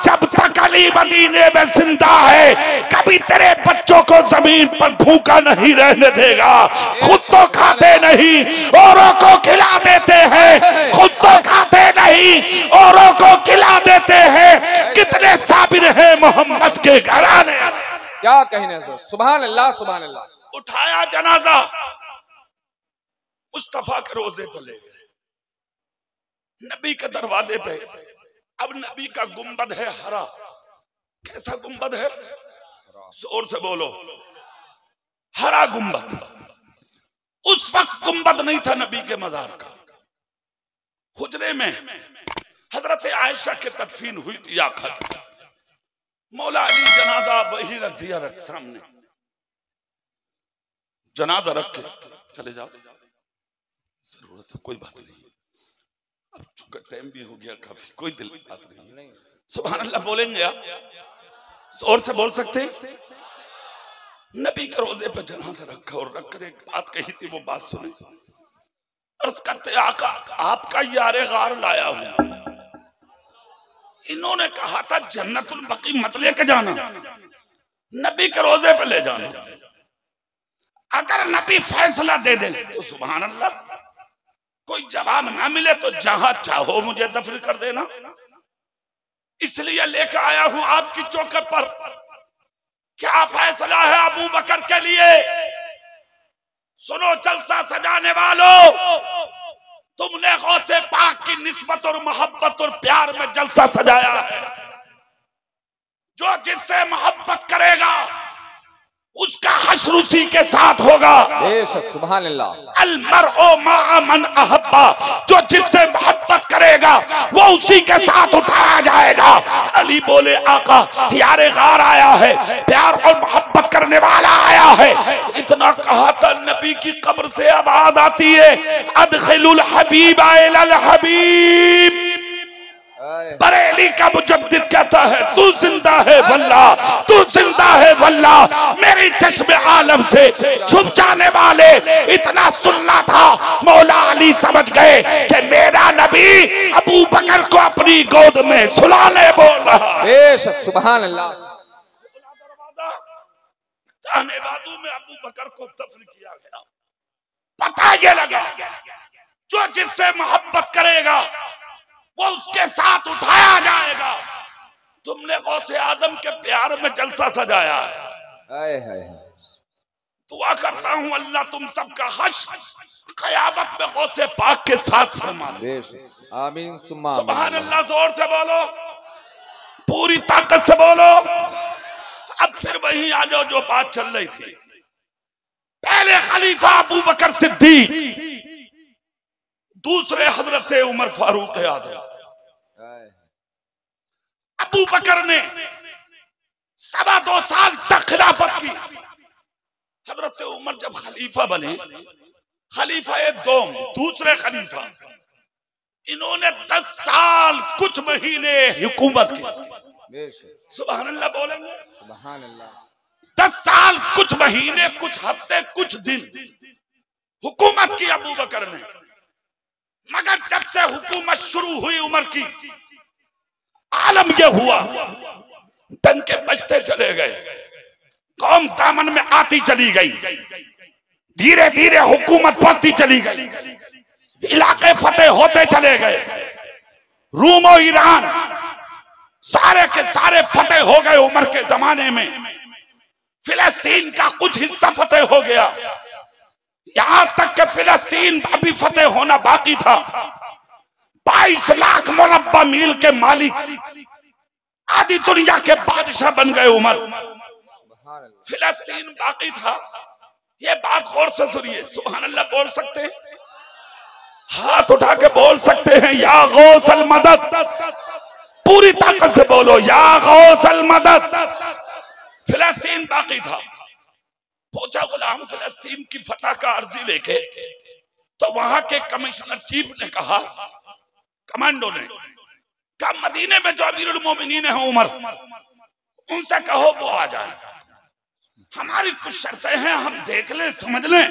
जब तक अली मदीने में जिंदा है कभी तेरे बच्चों को जमीन पर भूखा नहीं रहने देगा। खुद तो खाते नहीं औरों को खिला देते हैं, खुद तो खाते नहीं औरों को खिला देते हैं। कितने साबिर हैं मोहम्मद के घराने। क्या कहने सर, सुभान अल्लाह सुभान अल्लाह। उठाया जनाजा, मुस्तफा के रोजे पर ले गए, नबी के दरवाजे पे। अब नबी का गुंबद है हरा। कैसा गुंबद है? जोर से बोलो, हरा गुंबद। उस वक्त गुंबद नहीं था नबी के मजार का। हुजरे में हजरत आयशा की तदफीन हुई थी आका की। मौला अली जनाजा वही रख दिया, रख सामने जनाजा रख के चले जाओ, जरूरत है कोई बात नहीं। अब चूंकि टाइम भी हो गया काफी, कोई दिल की बात नहीं। सुभान अल्लाह बोलेंगे आप? और से बोल सकते हैं? नबी के रोजे पे जनाजा रखा और रखकर एक बात कही थी, वो बात सुनी। अर्ज करते आका आपका यारे गार लाया हूं। इन्होंने कहा था जन्नतुल बकी मत लेके जाना, नबी के रोजे पे ले जाना। अगर नबी फैसला दे दे तो सुभान अल्लाह, कोई जवाब ना मिले तो जहां चाहो मुझे दफन कर देना। इसलिए लेकर आया हूं आपकी चौखट पर। क्या फैसला है अबू बकर के लिए? सुनो जलसा सजाने वालों, तुमने गौसे पाक की निस्बत और मोहब्बत और प्यार में जलसा सजाया है। जो जिससे मोहब्बत करेगा उसका हश्र उसी के साथ होगा। बेशक सुभान अल्लाह। अल मरओ मा मन अहब्बा, जो जिससे मोहब्बत करेगा वो उसी के साथ उठाया जाएगा। अली बोले आका यारे गार आया है, प्यार और मोहब्बत करने वाला आया है। इतना कहा था नबी की कब्र से आवाज आती है, अदखिलुल हबीब अल हबीब। बरेली का मुजद्दिद कहता है तू जिंदा है वल्लाह, तू जिंदा है वल्लाह। मेरी चश्मे आलम से छुप जाने वाले इतना सुनना था, मौला अली समझ गए कि मेरा नबी अबू बकर को अपनी गोद में सुलाने बोल रहा। बेशक सुभान अल्लाह। जाने बाजू में अबू बकर को दफन किया गया। पता ये लगा जो जिससे मोहब्बत करेगा वो उसके साथ उठाया जाएगा। तुमने गौसे आजम के प्यार में जलसा सजाया है। दुआ करता हूं अल्लाह तुम सबका हश्र क़यामत में गौसे पाक के साथ फरमा दे। आमीन सुम्मा सुभान अल्लाह। जोर से बोलो, पूरी ताकत से बोलो। अब फिर वहीं आ जाओ जो बात चल रही थी। पहले खलीफा अबू बकर सिद्दीक, दूसरे हजरत उमर फारूक आज़म। अबू बकर ने 2.25 साल तक खिलाफत की। हजरत उमर जब खलीफा बने, खलीफा दोम दूसरे खलीफा, इन्होंने 10 साल कुछ महीने हुकूमत की। सुभान अल्लाह बोलेंगे? सुभान अल्लाह। 10 साल कुछ महीने कुछ हफ्ते कुछ दिन हुकूमत की अबू बकर ने। मगर जब से हुकूमत शुरू हुई उमर की, आलम यह हुआ डंके बजते चले गए, कौम दामन में आती चली गई, धीरे धीरे हुकूमत बढ़ती चली गई, इलाके फतेह होते चले गए। रूम और ईरान सारे के सारे फतेह हो गए उमर के जमाने में। फिलिस्तीन का कुछ हिस्सा फतेह हो गया, यहां तक कि फिलिस्तीन अभी फतेह होना बाकी था। 22 लाख मुरब्बा मील के मालिक, आधी दुनिया के बादशाह बन गए उमर। फिलिस्तीन बाकी था। ये बात गौर से सुनिए। सुभान अल्लाह बोल सकते हैं? हाथ उठा के बोल सकते हैं या गौसल मदद? पूरी ताकत से बोलो या गौसल मदद। फिलिस्तीन बाकी था। पहुंचा गुलाम फिलिस्तीन की फतह का अर्जी लेके, तो वहां के कमिश्नर चीफ ने कहा, कमांडो ने कहा, मदीने में जो अमीरुल मोमिनीन है उमर, उनसे कहो वो आ जाए। हमारी कुछ शर्तें हैं, हम देख लें समझ लें,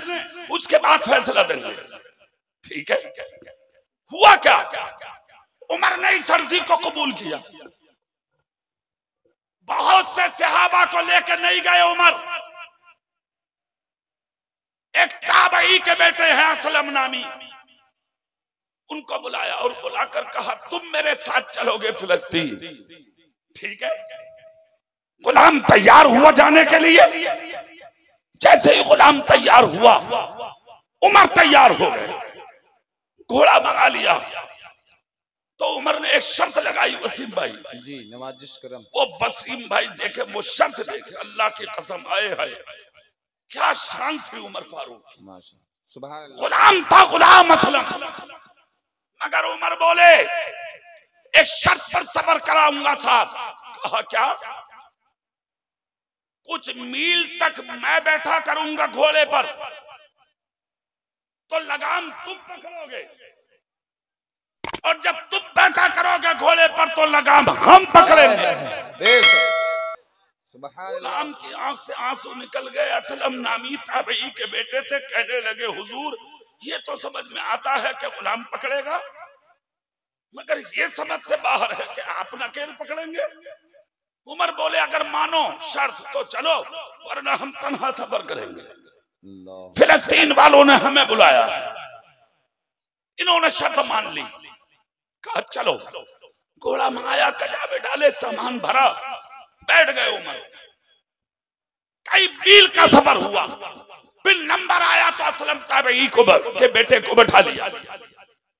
उसके बाद फैसला देंगे। ठीक है। हुआ क्या, उमर ने इस अर्जी को कबूल किया। बहुत से सहाबा को लेकर नहीं गए उमर। एक ताबई के बेटे हैं असलम नामी, उनको बुलाया और बुलाकर कहा तुम मेरे साथ चलोगे फिलिस्तीन। ठीक है। गुलाम तैयार हुआ जाने के लिए। जैसे ही गुलाम तैयार हुआ उमर तैयार हो गए, घोड़ा मंगा लिया। तो उमर ने एक शर्त लगाई वसीम भाई जी, नवाजिश करम। वो वसीम भाई देखे, वो शर्त देखे, अल्लाह की कसम, आए है क्या शान थी उमर फारूक की। सुभान अल्लाह। गुलाम था, गुलाम असलम, मगर उमर बोले एक शर्त पर सबर कराऊंगा साहब। कहा क्या? कुछ मील तक मैं बैठा करूंगा घोड़े पर, तो लगाम तुम पकड़ोगे, और जब तुम बैठा करोगे घोड़े पर तो लगाम हम पकड़ेंगे। गुलाम की आंख से आंसू निकल गए। असलम नामी ताबई के बेटे थे, कहने लगे हुजूर ये तो समझ में आता है कि गुलाम पकड़ेगा, मगर ये समझ से बाहर है कि आप नकेल पकड़ेंगे। उमर बोले अगर मानो शर्त तो चलो, वरना हम तन्हा सफर करेंगे। फिलिस्तीन वालों ने हमें बुलाया, इन्होंने शर्त मान ली। कहा चलो। घोड़ा मंगाया, कजा में डाले, सामान भरा, बैठ गए उमर। कई मील का सफर हुआ, फिर नंबर आया तो असलम ताबई को के बेटे को बैठा लिया।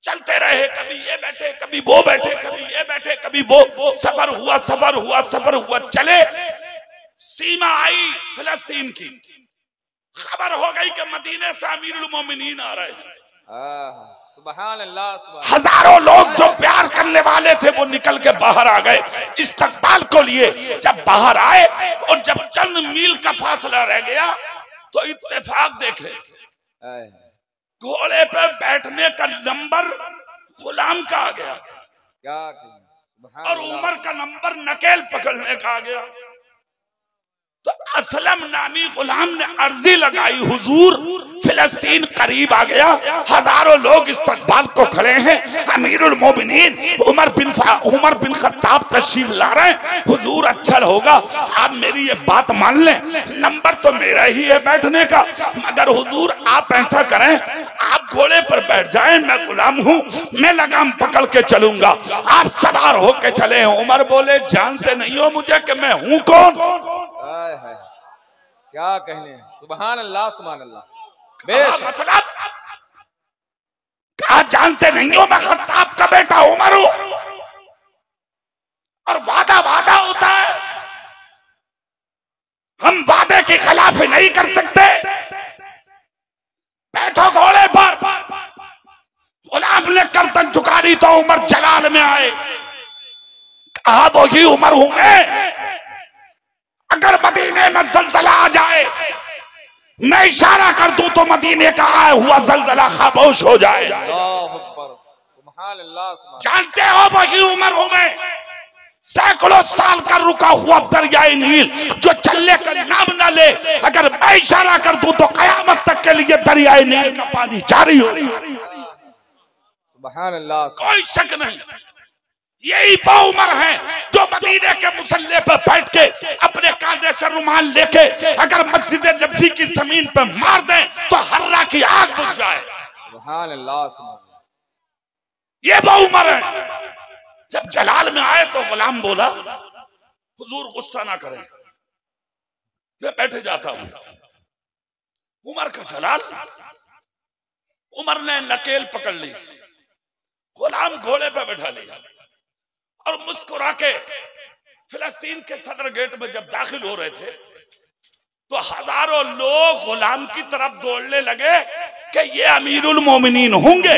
चलते रहे, कभी ये बैठे, कभी वो बैठे, कभी ये बैठे, कभी वो। सफर हुआ, सफर हुआ, सफर हुआ, चले। सीमा आई फिलिस्तीन की, खबर हो गई कि मदीने से अमीरुल मोमिनीन आ रहे हैं। सुभान अल्लाह, सुभान। हजारों लोग जो प्यार करने वाले थे वो निकल के बाहर आ गए इस्तकबाल को लिए। जब बाहर आए और जब चंद मील का फासला रह गया तो इत्तेफाक देखे, घोड़े पे बैठने का नंबर गुलाम का आ गया, क्या और उमर का नंबर नकेल पकड़ने का आ गया। तो असलम नामी गुलाम ने अर्जी लगाई, हुजूर फिलिस्तीन करीब आ गया, हजारों लोग इस्तकबाल को खड़े हैं, अमीरुल मोमिनीन उमर बिन खत्ताब तशरीफ ला रहे हैं, हुजूर अच्छा होगा आप मेरी ये बात मान लें, नंबर तो मेरा ही है बैठने का, मगर हुजूर आप ऐसा करें, आप घोड़े पर बैठ जाएं, मैं गुलाम हूं, मैं लगाम पकड़ के चलूंगा, आप सवार होके चले। उमर बोले जानते नहीं हो मुझे कि मैं हूं कौन? है क्या कहने। सुभान अल्लाह, सुभान अल्लाह। मतलब क्या जानते नहीं हो मैं खत्ताब का बेटा उमर हूं, और वादा वादा होता है, हम वादे के खिलाफ नहीं कर सकते। बैठो घोड़े पर। गुलाम ने गर्दन झुका दी तो उमर जलाल में आए। कहा वही उमर हूं मैं, अगर मदीने में जलजला आ जाए, मैं इशारा कर दूं तो मदीने का आया हुआ जलजला खामोश हो जाए। जानते हो वही उमर हूं मैं, सैकड़ों साल का रुका हुआ दरियाए नील जो चलने का नाम ना ले, अगर मैं इशारा कर दूं तो कयामत तक के लिए दरियाए नील का पानी जारी हो। सुभान अल्लाह, कोई शक नहीं, यही वो उमर है जो मदीने के मुसल्ले पर बैठ के अपने कांधे से रुमाल लेके अगर मस्जिद नबी की जमीन पर मार दें तो हर्रा की आग बुझ जाए। सुभान अल्लाह, सुभान अल्लाह। ये वो उमर है। जब जलाल में आए तो गुलाम बोला हुजूर गुस्सा ना करें, मैं बैठे जाता हूं। उमर का जलाल, उमर ने नकेल पकड़ ली, गुलाम घोड़े पर बैठा लिया और मुस्कुरा के फिलिस्तीन के सदर गेट में जब दाखिल हो रहे थे तो हजारों लोग गुलाम की तरफ दौड़ने लगे कि ये अमीरुल मोमिनीन होंगे।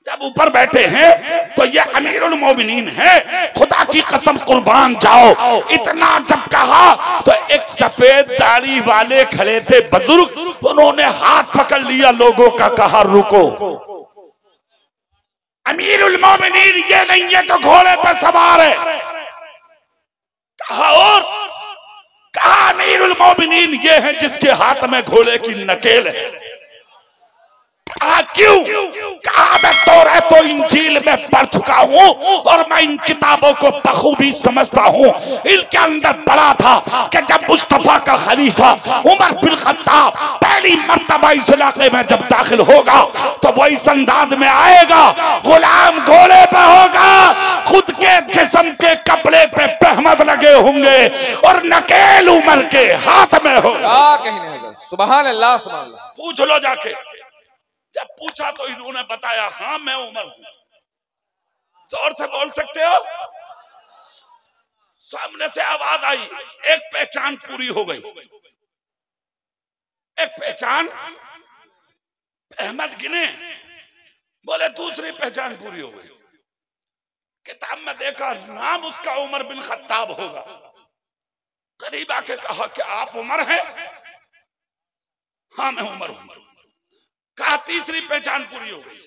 जब ऊपर बैठे हैं तो ये अमीरुल मोमिनीन है, खुदा की कसम कुर्बान जाओ। इतना जब कहा तो एक सफेद दाढ़ी वाले खड़े थे बुजुर्ग, उन्होंने हाथ पकड़ लिया लोगों का, कहा रुको, अमीरुल मोमिनीन ये नहीं है तो घोड़े पर सवार है। कहा और कहा अमीरुल मोमिनीन ये है जिसके हाथ में घोड़े की नकेल है। कहा क्यों? कहा मैं तो तौरात और इंजील में पढ़ चुका हूं और मैं इन किताबों को बखूबी समझता हूं। इनके अंदर पढ़ा था कि जब मुस्तफा का खलीफा उमर बिन खत्ताब पहली मर्तबा इस इलाके में जब दाखिल होगा तो वो इस अंदाज में आएगा, गुलाम घोड़े पे होगा, खुद के जिस्म के कपड़े पे तहमत लगे होंगे और नकेल उमर के हाथ में होगा। सुभान अल्लाह, सुभान अल्लाह। पूछ लो जाके। जब पूछा तो इन्होंने बताया, हाँ मैं उमर हूं। जोर से बोल सकते हो? सामने से आवाज आई, एक पहचान पूरी हो गई। एक पहचान अहमद गिने, बोले दूसरी पहचान पूरी हो गई। किताब में देखा नाम उसका उमर बिन खत्ताब होगा। करीब आके कहा कि आप उमर हैं? हाँ मैं उमर हूं। कहा तीसरी पहचान पूरी हो गई।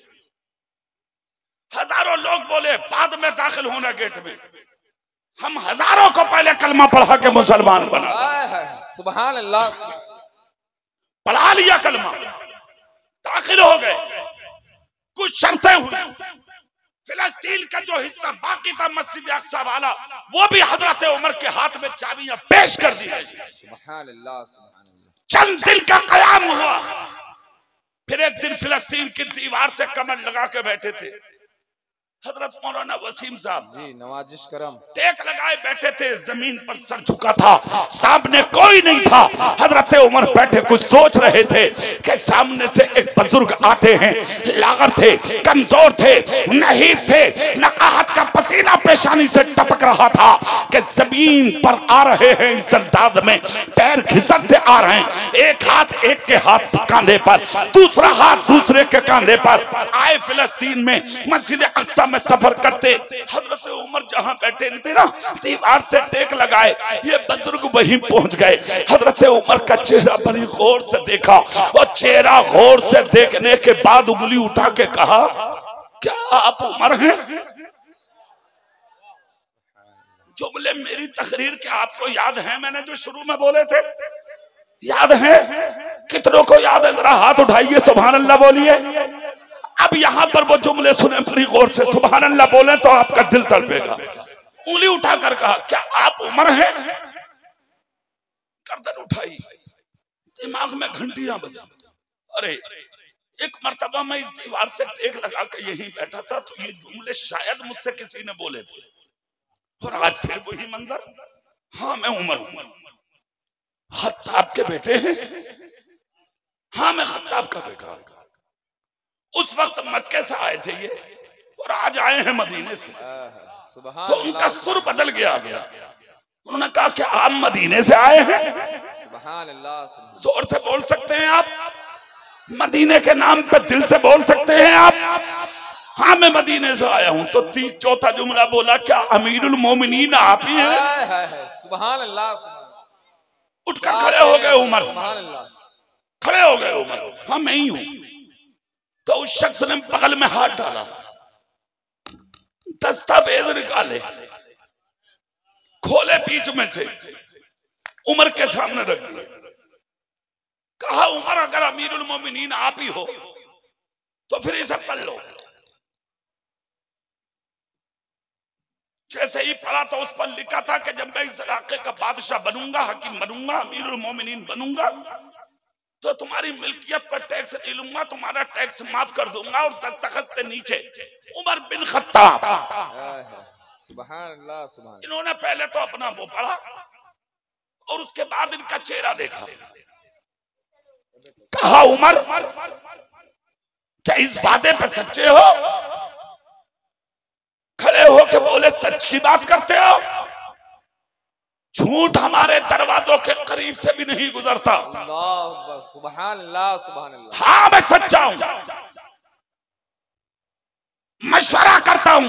हजारों लोग बोले बाद में दाखिल होना गेट में, हम हजारों को पहले कलमा पढ़ा के मुसलमान बना। सुभान अल्लाह। पढ़ा लिया कलमा, दाखिल हो गए। कुछ शर्तें हुई। फिलिस्तीन का जो हिस्सा बाकी था मस्जिद अक्सा वाला, वो भी हजरत उमर के हाथ में चाबियां पेश कर दी। सुभान अल्लाह, सुभान अल्लाह। चंद दिन का कयाम हुआ। फिर एक दिन फिलिस्तीन की दीवार से कमर लगा के बैठे थे हजरत मौलाना वसीम साहब जी, नवाजिश करम। टेक लगाए बैठे थे, जमीन पर सर झुका था, सामने कोई नहीं था। हजरत उमर बैठे कुछ सोच रहे थे कि सामने से एक बुजुर्ग आते हैं, लागर थे, कमजोर थे, नहीफ थे, नकाहत का पसीना पेशानी से टपक रहा था कि जमीन पर आ रहे हैं इस अंदाज में, पैर घिसकते आ रहे हैं। एक हाथ एक के हाथ कांधे पर, दूसरा हाथ दूसरे के कांधे पर। आए फिलिस्तीन में मस्जिद अक्सा में सफर करते, हजरत उमर जहां बैठे थे ना, दीवार से टेक लगाए, ये बुजुर्ग वहीं पहुंच गए। हजरत उमर का चेहरा बड़ी गौर से देखा और चेहरा गौर से देखने के बाद उंगली उठा के कहा, क्या आप उमर हैं? जुमले मेरी तकरीर के आपको याद है? मैंने जो शुरू में बोले थे याद है? कितनों को याद है? जरा हाथ उठाइए, सुभान अल्लाह बोलिए। अब यहां पर वो जुमले सुने बड़ी गौर से, सुभान अल्लाह बोले तो आपका दिल तड़पेगा। उंगली उठाकर कहा, क्या आप उमर हैं? गर्दन उठाई, दिमाग में घंटियां बजी। अरे एक मर्तबा मैं इस दीवार से टेक लगा कर यहीं बैठा था तो ये जुमले शायद मुझसे किसी ने बोले थे, और आज फिर वही मंजर। हाँ मैं उमर हूं। खत्ताब के बेटे हैं? हाँ मैं खत्ताब का बेटा हूं। उस वक्त मक्के से आए थे ये, और आज आए हैं मदीने से। तो उनका सुर बदल गया। उन्होंने कहा कि आप मदीने से आए हैं? सुभान अल्लाह। जोर से बोल सकते हैं आप? मदीने के नाम पे दिल से बोल सकते हैं आप? हाँ मैं मदीने से आया हूं। तो चौथा जुमला बोला, क्या अमीरुल मोमिनीन आप ही हैं? सुभान अल्लाह। उठकर खड़े हो गए उमर, सुभान अल्लाह। खड़े हो गए उमर, हाँ मैं ही हूं। तो उस शख्स ने बगल में हाथ डाला, दस्तावेज निकाले, खोले बीच में से, उमर के सामने रख दिए। कहा, उमर अगर अमीरुल मोमिनीन आप ही हो तो फिर इसे पढ़ लो। जैसे ही पढ़ा तो उस पर लिखा था कि जब मैं इस इलाके का बादशाह बनूंगा, हकीम बनूंगा, अमीरुल मोमिनीन बनूंगा, तो तुम्हारी मिल्कियत पर टैक्स नहीं लूंगा, तुम्हारा टैक्स माफ कर दूंगा। और दस्तखत से नीचे उमर बिन खत्ताब। सुभान अल्लाह, सुभान। इन्होंने पहले तो अपना वो पढ़ा और उसके बाद इनका चेहरा देखा। कहा, उमर क्या इस वादे पे सच्चे हो? खड़े होके बोले, सच की बात करते हो? झूठ हमारे दरवाजों के करीब से भी नहीं गुजरता। सुभान अल्लाह, सुभान अल्लाह। हाँ मैं सच्चा हूं। मशवरा करता हूं।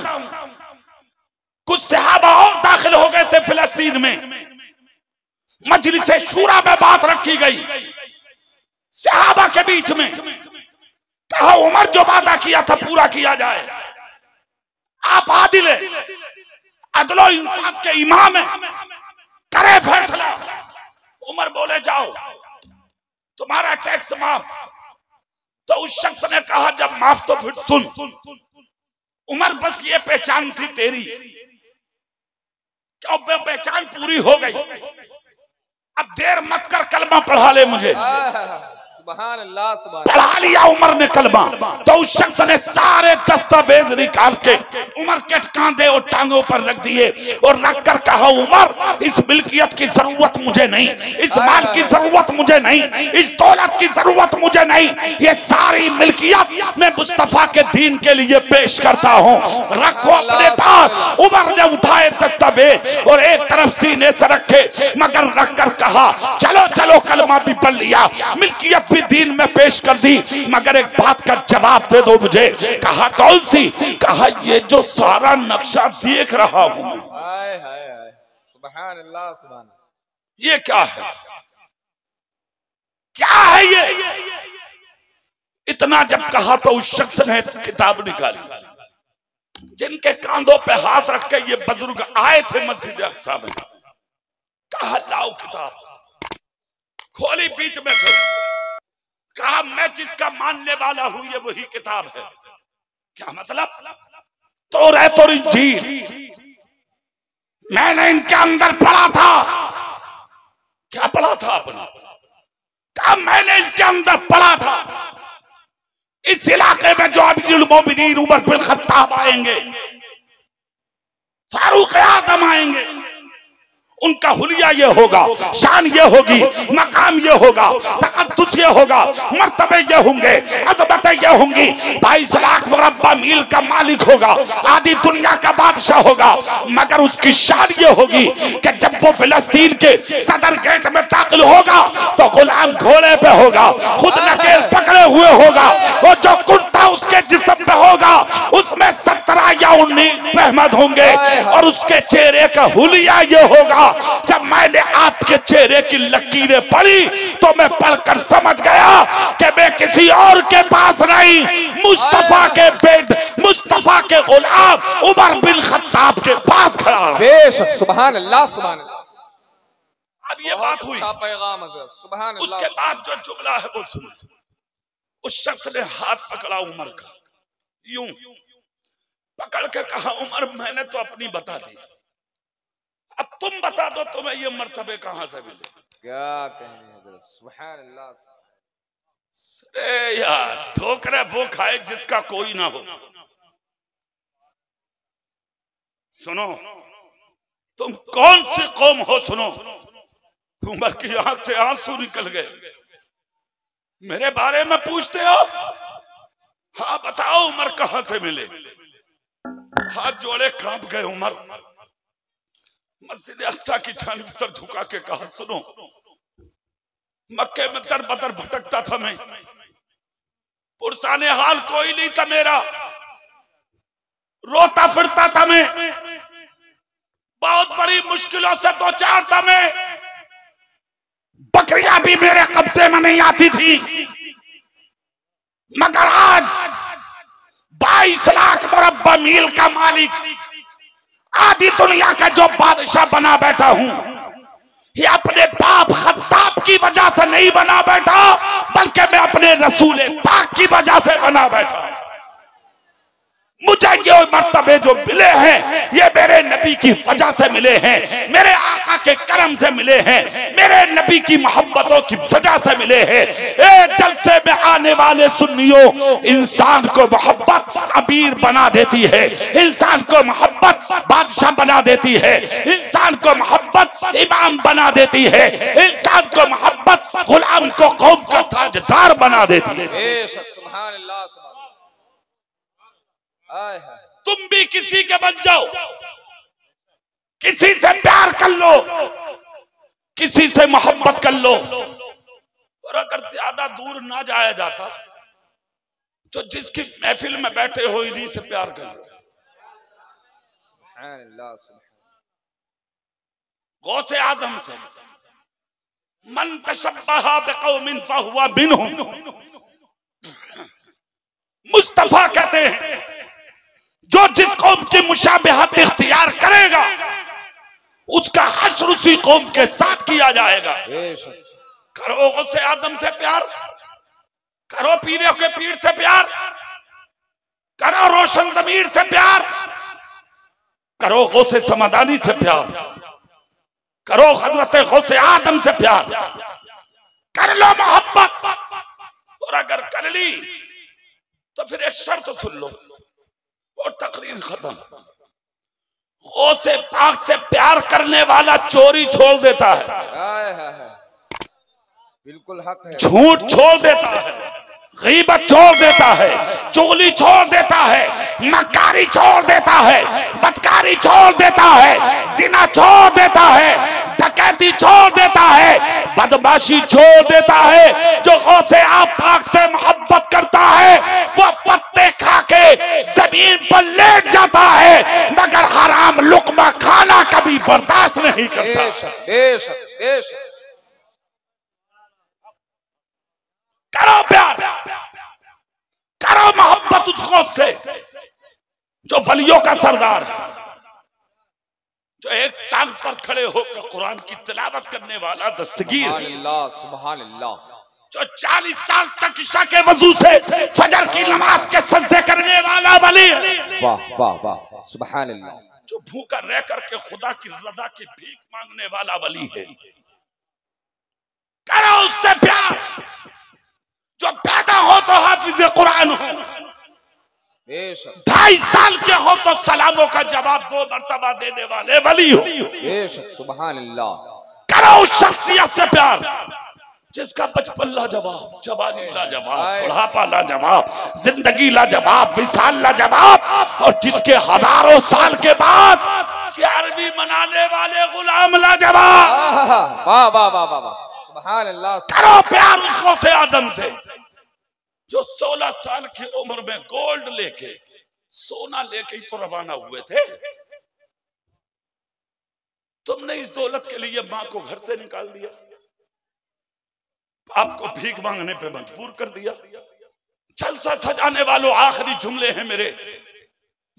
कुछ सहाबा और दाखिल हो गए थे फिलिस्तीन में, मजलिस शूरा में बात रखी गई सहाबा के बीच में। कहा, उमर जो वादा किया था पूरा किया जाए। आप आदिल है, अदलो इंसाफ के इमाम है, करे फैसला। उमर बोले, जाओ तुम्हारा टैक्स माफ। तो उस शख्स ने कहा, जब माफ तो फिर सुन, उमर बस ये पहचान थी तेरी, क्या पहचान पूरी हो गई? अब देर मत कर, कलमा पढ़ा ले मुझे। सुभान अल्लाह, सुभान पढ़ा लिया उमर ने कलमा, तो उस शख्स ने सारे दस्तावेज निकाल के उमर के कांधे और टांगों पर रख दिए और रख कर कहा, उमर इस मिल्कियत की जरूरत मुझे नहीं, इस माल की जरूरत मुझे नहीं, इस दौलत की जरूरत मुझे नहीं, ये सारी मिल्कियत मैं मुस्तफा के दीन के लिए पेश करता हूँ, रखो अपने पास। उमर ने उठाए दस्तावेज और एक तरफ सीने से रखे, मगर रख कर कहा, चलो चलो कलमा भी पढ़ लिया, मिल्कियत भी दीन में पेश कर दी, मगर एक बात का जवाब दे दो मुझे। कहा कौन सी? कहा ये जो सारा नक्शा देख रहा हूं, हाय हाय हाय, सुभान अल्लाह, सुभान, ये क्या है? क्या है ये? इतना जब कहा तो उस शख्स ने किताब निकाली, जिनके कांधों पे हाथ रख के ये बुजुर्ग आए थे मस्जिद अक्सा में। कहा लाओ किताब, खोली, बीच में थे। कहा मैं जिसका मानने वाला हूं ये वही किताब है। क्या मतलब? तौरात और इंजील मैंने इनके अंदर पढ़ा था। क्या पढ़ा था आपने? कहा मैंने इनके अंदर पढ़ा था। इस इलाके में जो अमीरुल मोमिनीन उमर बिन खत्ताब आएंगे, फारूक आजम आएंगे, उनका हुलिया ये होगा, शान ये होगी, मकाम ये होगा, तकद्दुस ये होगा, मर्तबे ये होंगे, अज़मतें ये होंगी। 22 लाख मुरब्बा मील का मालिक होगा, आधी दुनिया का बादशाह होगा, मगर उसकी शान ये होगी कि जब वो फिलिस्तीन के सदर गेट में दाखिल होगा तो गुलाम घोड़े पे होगा, खुद नकेल पकड़े हुए होगा, और जो कुर्ता उसके जिस्म पे होगा उसमें 17 या 19 रहमत होंगे, और उसके चेहरे का हुलिया ये होगा। जब मैंने आपके चेहरे की लकीरें पढ़ी तो मैं पढ़कर समझ गया कि मैं किसी और के पास नहीं, मुस्तफा के बेट, मुस्तफा के गुलाम उमर बिन खत्ताब के पास खड़ा हूं। बेशक, सुभान अल्लाह, सुभान अल्लाह। अब ये बात हुई, अच्छा पैगाम है, सुभान अल्लाह। उसके बाद जो जुमला है वो सुनो। उस शख्स ने हाथ पकड़ा उमर का, यूं पकड़ के कहा, उमर मैंने तो अपनी बता दी, अब तुम बता दो तुम्हें ये मर्तबे कहां से मिले? क्या कहने, सुभान अल्लाह। अरे यार, ठोकरे वो खाए जिसका कोई ना हो। सुनो, तुम कौन सी कौम हो? सुनो, उमर की आंख से आंसू निकल गए। मेरे बारे में पूछते हो? हाँ बताओ उमर कहां से मिले? हाथ जोड़े कांप गए उमर। मस्जिद अक्सा की जानिब सर झुका के कहा, सुनो, मक्के में दर बदर भटकता था मैं, पुरसाने हाल कोई नहीं था मेरा, रोता फिरता था मैं, बहुत बड़ी मुश्किलों से दो चार था मैं, बकरियां भी मेरे कब्जे में नहीं आती थी, मगर आज 22 लाख मुरब्बा मील का मालिक, आधी दुनिया का जो बादशाह बना बैठा हूं, ये अपने बाप खत्ताब की वजह से नहीं बना बैठा, बल्कि मैं अपने रसूल पाक की वजह से बना बैठा। मुझे ये मर्तबे जो मिले हैं ये मेरे नबी की वजह से मिले हैं, मेरे आका के करम से मिले हैं, मेरे नबी की मोहब्बतों की वजह से मिले हैं। ए जलसे में आने वाले सुन्नियों, इंसान को मोहब्बत अमीर बना देती है, इंसान को मोहब्बत बादशाह बना देती है, इंसान को मोहब्बत इमाम बना देती है, इंसान को मोहब्बत गुलाम को कौम का ताजदार बना देती है। सुभान अल्लाह, सुभान। तुम भी किसी के बन जाओ, किसी से प्यार कर लो, किसी से मोहब्बत कर लो, और अगर ज्यादा दूर ना जाया जाता तो जिसकी महफिल में बैठे हो इन्हीं से प्यार कर लो। गौसे आजम से, मन तशब्बहा बिकौमिन फहुवा मिनहुम, मुस्तफा कहते हैं जो जिस कौम की मुशाबिहत इख्तियार करेगा उसका हश्र उसी कौम के साथ किया जाएगा। करो गौसे आजम से प्यार, करो पीरे के पीर से प्यार, करो रोशन ज़मीर से प्यार, करो गौसे समदानी से प्यार, करो हजरत गौसे आदम से प्यार, कर लो मोहब्बत। और अगर कर ली तो फिर एक शर्त सुन लो और तकरीर खत्म। गौसे पाक से प्यार करने वाला चोरी छोड़ देता है, बिल्कुल हक है, झूठ छोड़ देता है, गीबत छोड़ देता है, चुगली छोड़ देता है, मक्कारी छोड़ देता है, बदकारी छोड़ देता है, जिना छोड़ देता है, डकैती छोड़ देता है, बदमाशी छोड़ देता है। जो गौसे आप पाक से मोहब्बत करता है वो पत्ते खा के जमीन पर लेट जाता है, मगर हराम लुकमा खाना कभी बर्दाश्त नहीं करता। बेशक बेशक बेशक। करो प्यार, करो मोहब्बत उस गौस से जो वलियों का सरदार है, जो एक टांग पर खड़े होकर कुरान की तिलावत करने वाला दस्तगीर है, सुभान अल्लाह, जो 40 साल तक इशा के वजू से फजर की नमाज के सजदे करने वाला वली है, वाह वाह वाह, सुभान अल्लाह, जो भूखा रह करके खुदा की रजा की भीख मांगने वाला वली है। करो उससे प्यार जो पैदा हो तो हाफिज कुरान हो, 2.5 साल के हो तो सलामों का जवाब 2 मरतबा देने वाले वली हो। बेशक सुभान अल्लाह। करो उस शख्सियत से प्यार जिसका बचपन लाजवाब, जवानी लाजवाब, बुढ़ापा लाजवाब, जिंदगी लाजवाब, विसाल लाजवाब, और जिसके हजारों साल के बाद 11वीं मनाने वाले गुलाम लाजवाब। वाह वाह वाह वाह, सुभान अल्लाह। करो प्यार उसको से आदम से जो 16 साल की उम्र में गोल्ड लेके, सोना लेके ही तो रवाना हुए थे। तुमने इस दौलत के लिए मां को घर से निकाल दिया, आपको भीख मांगने पे मजबूर कर दिया। जलसा सजाने वालों आखिरी जुमले हैं मेरे,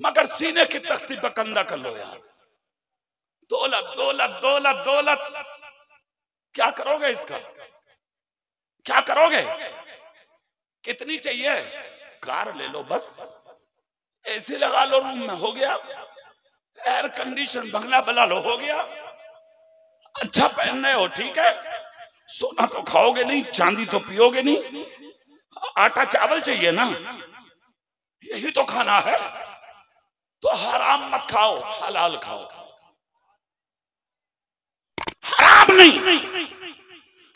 मगर सीने की तख्ती पे कंधा कर लो यार। दौलत दौलत दौलत दौलत, क्या करोगे इसका, क्या करोगे? कितनी चाहिए? कार ले लो बस, एसी लगा लो रूम में, हो गया। एयर कंडीशन बंगला बना लो, हो गया। अच्छा पहनने हो, ठीक है। सोना तो खाओगे नहीं, चांदी तो पियोगे नहीं, आटा चावल चाहिए ना, यही तो खाना है। तो हराम मत खाओ, हलाल खाओ। हराम नहीं,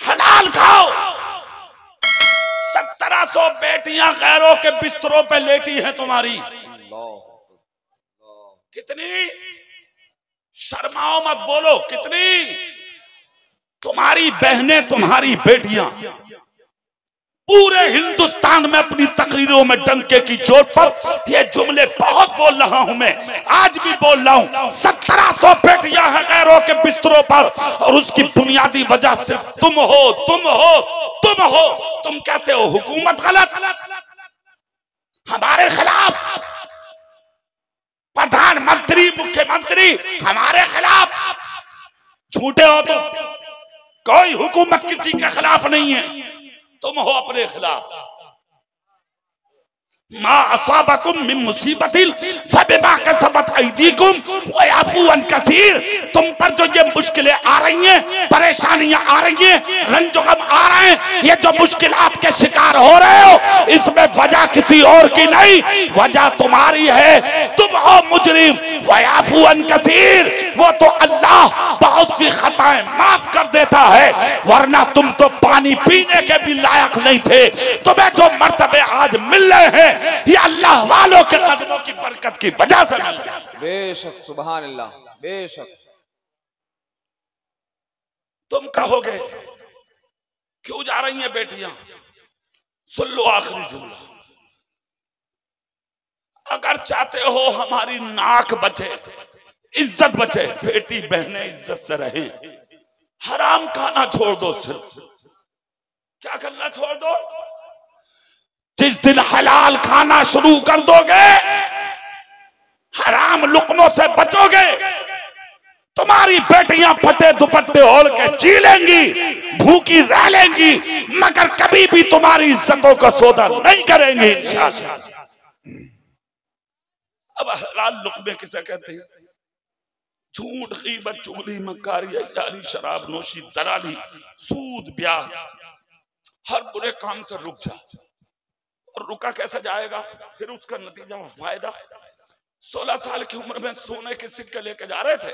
हलाल खाओ। 1700 बेटियां गैरों के बिस्तरों पे लेटी हैं तुम्हारी। कितनी? शर्माओ मत, बोलो कितनी? तुम्हारी बहनें, तुम्हारी बेटियां पूरे हिंदुस्तान में अपनी तकरीरों में डंके की चोट पर ये जुमले बहुत बोल रहा हूं मैं, आज भी बोल रहा हूं। 1700 बेटियां हैं गैरों के बिस्तरों पर, और उसकी बुनियादी वजह सिर्फ तुम हो, तुम हो, तुम हो। तुम कहते हो हुकूमत गलत, हमारे खिलाफ प्रधानमंत्री, मुख्यमंत्री हमारे खिलाफ। झूठे हो तुम, कोई हुकूमत किसी के खिलाफ नहीं है, तुम हो अपने खिलाफ। मा असाबकुम मिन मुसीबतिन फबिमा कसबत अयदीकुम व याफू अन कसीर। तुम पर जो ये मुश्किलें आ रही हैं, परेशानियां आ रही हैं, रंजो गम आ रहे हैं, ये जो मुश्किलात के शिकार हो रहे हो, इसमें वजह किसी और की नहीं, वजह तुम्हारी है। तुम हो मुजरिम। व याफू अन कसीर, वो तो अल्लाह बहुत सी खताएं माफ कर देता है, वरना तुम तो पानी पीने के भी लायक नहीं थे। तुम्हें जो मर्तबे आज मिल रहे हैं, ये अल्लाह वालों के कदमों की बरकत की वजह से मिल रहा है। बेशक सुभान अल्लाह, बेशक। तुम कहोगे क्यों जा रही हैं बेटियां? सुन लो आखिरी जुमला। अगर चाहते हो हमारी नाक बचे, इज्जत बचे, बेटी बहनें इज्जत से रहे, हराम खाना छोड़ दो। सिर्फ क्या करना छोड़ दो? जिस दिन हलाल खाना शुरू कर दोगे, हराम लुकमों से बचोगे, तुम्हारी बेटियां फटे दुपट्टे ओढ़ के जी लेंगी, भूखी रह लेंगी, मगर कभी भी तुम्हारी इज्जतों का सौदा नहीं करेंगी इंशाअल्लाह। अब हलाल लुक़्मे किसे कहते हैं? झूठ, गीबत, चुगली, मक्कारी, यारी, शराब नोशी, दलाली, सूद, ब्याज, हर बुरे काम से रुक जा। और रुका कैसे जाएगा? फिर उसका नतीजा फायदा। 16 साल की उम्र में सोने के सिक्के लेके जा रहे थे,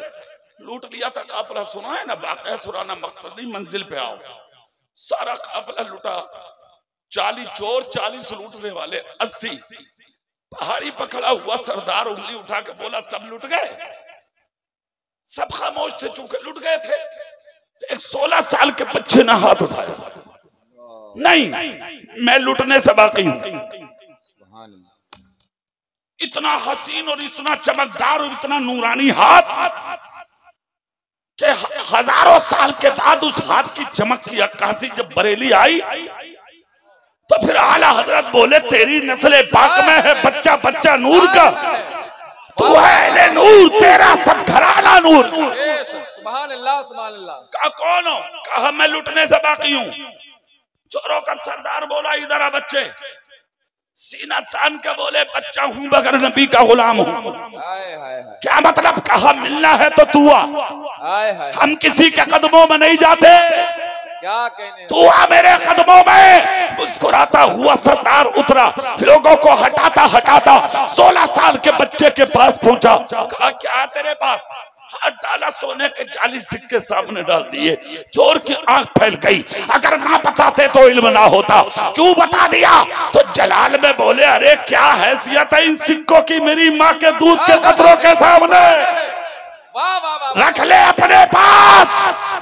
लूट लिया था काफिला। सुना है ना वाक़या, सुराना मकसद नहीं, मंजिल पे आओ। सारा काफिला लुटा, 40 चोर, 40 लूटने वाले, 80। पहाड़ी पर खड़ा हुआ सरदार उंगली उठा के बोला सब लुट गए। सब खामोश थे चूंकि लुट गए थे। एक 16 साल के बच्चे ने हाथ उठाया, नहीं मैं लुटने से बाकी हूं। इतना हसीन और इतना चमकदार और इतना नूरानी हाथ कि हजारों साल के बाद उस हाथ की चमक की अक्कासी जब बरेली आई तो फिर आला हजरत बोले तेरी नस्ल पाक में है बच्चा बच्चा नूर का, तू है नूर, तेरा सब घराना नूर। सुभान अल्लाह, सुभान अल्लाह। कहा कौन हो? कहा मैं लुटने से बाकी हूं। चोरों का सरदार बोला इधर आ बच्चे। सीना तान के बोले बच्चा हूं मगर नबी का गुलाम हूं। क्या मतलब? कहा मिलना है तो तू आ, हम किसी के कदमों में नहीं जाते, क्या कहने, तू आ मेरे कदमों में। मुस्कुराता हुआ सरदार उतरा, लोगों को हटाता हटाता 16 साल के बच्चे के पास पहुंचा। कहा क्या तेरे पास? हाथ डाला, सोने के 40 सिक्के सामने डाल दिए। चोर की आंख फैल गई। अगर ना बताते तो इल्म ना होता, क्यों बता दिया? तो जलाल में बोले अरे क्या हैसियत है इन सिक्कों की मेरी माँ के दूध के कतरों के सामने, रख ले अपने पास,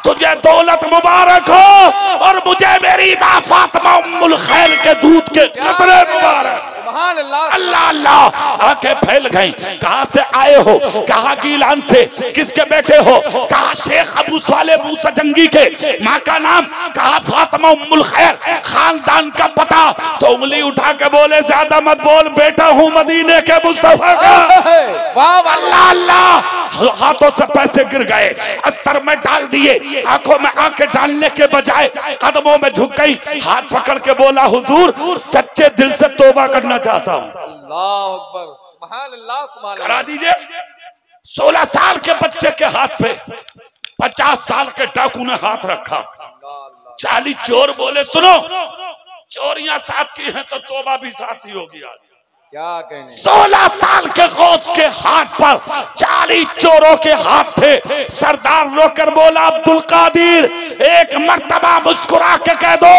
तुझे दौलत मुबारक हो और मुझे मेरी माँ फातिमा उम्मुल खैर के दूध के कतरे मुबारक। अल्लाह अल्लाह, आंखें फैल गई। कहां से आए हो? कहा गीलान से। किसके बेटे हो? कहा शेख अबू सालेह मूसा जंगी के। माँ का नाम? कहा फातिमा उम्मुल खैर। खानदान का पता? तो उंगली उठा के बोले ज्यादा मत बोल, बेटा हूं मदीने के मुस्तफा का। अल्लाह अल्लाह, हाथों से पैसे गिर गए, अस्तर में डाल दिए, आंखों में आंखें डालने के बजाय कदमों में झुक गई। हाथ पकड़ के बोला हुजूर सच्चे दिल से तौबा करना चाहता हूं। अल्लाह अकबर, सुभान अल्लाह, सुभान अल्लाह। करा दीजिए। 16 साल के बच्चे के हाथ पे 50 साल के डाकू ने हाथ रखा। 40 चोर बोले सुनो, चोरियां साथ की हैं तो तौबा भी साथ ही होगी। आज क्या कहने, 16 साल के गौस के हाथ पर 40 चोरों के हाथ थे। सरदार रोकर बोला अब्दुल कादिर एक मर्तबा मुस्कुरा के कह दो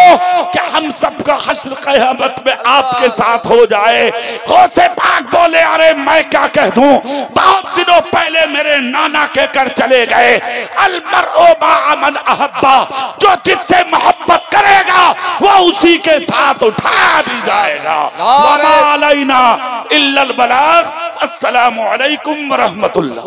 कि हम सबका हश्र क़यामत में आपके साथ हो जाए। गौसे पाक बोले अरे मैं क्या कह दूं, बहुत दिनों पहले मेरे नाना कहकर चले गए, अलमरओ मा मन अहब्बा, जो जिससे मोहब्बत करेगा वो उसी के साथ उठाया भी जाएगा। वमा अलैना इल्लल बलाग। अस्सलामु अलैकुम व रहमतुल्लाह।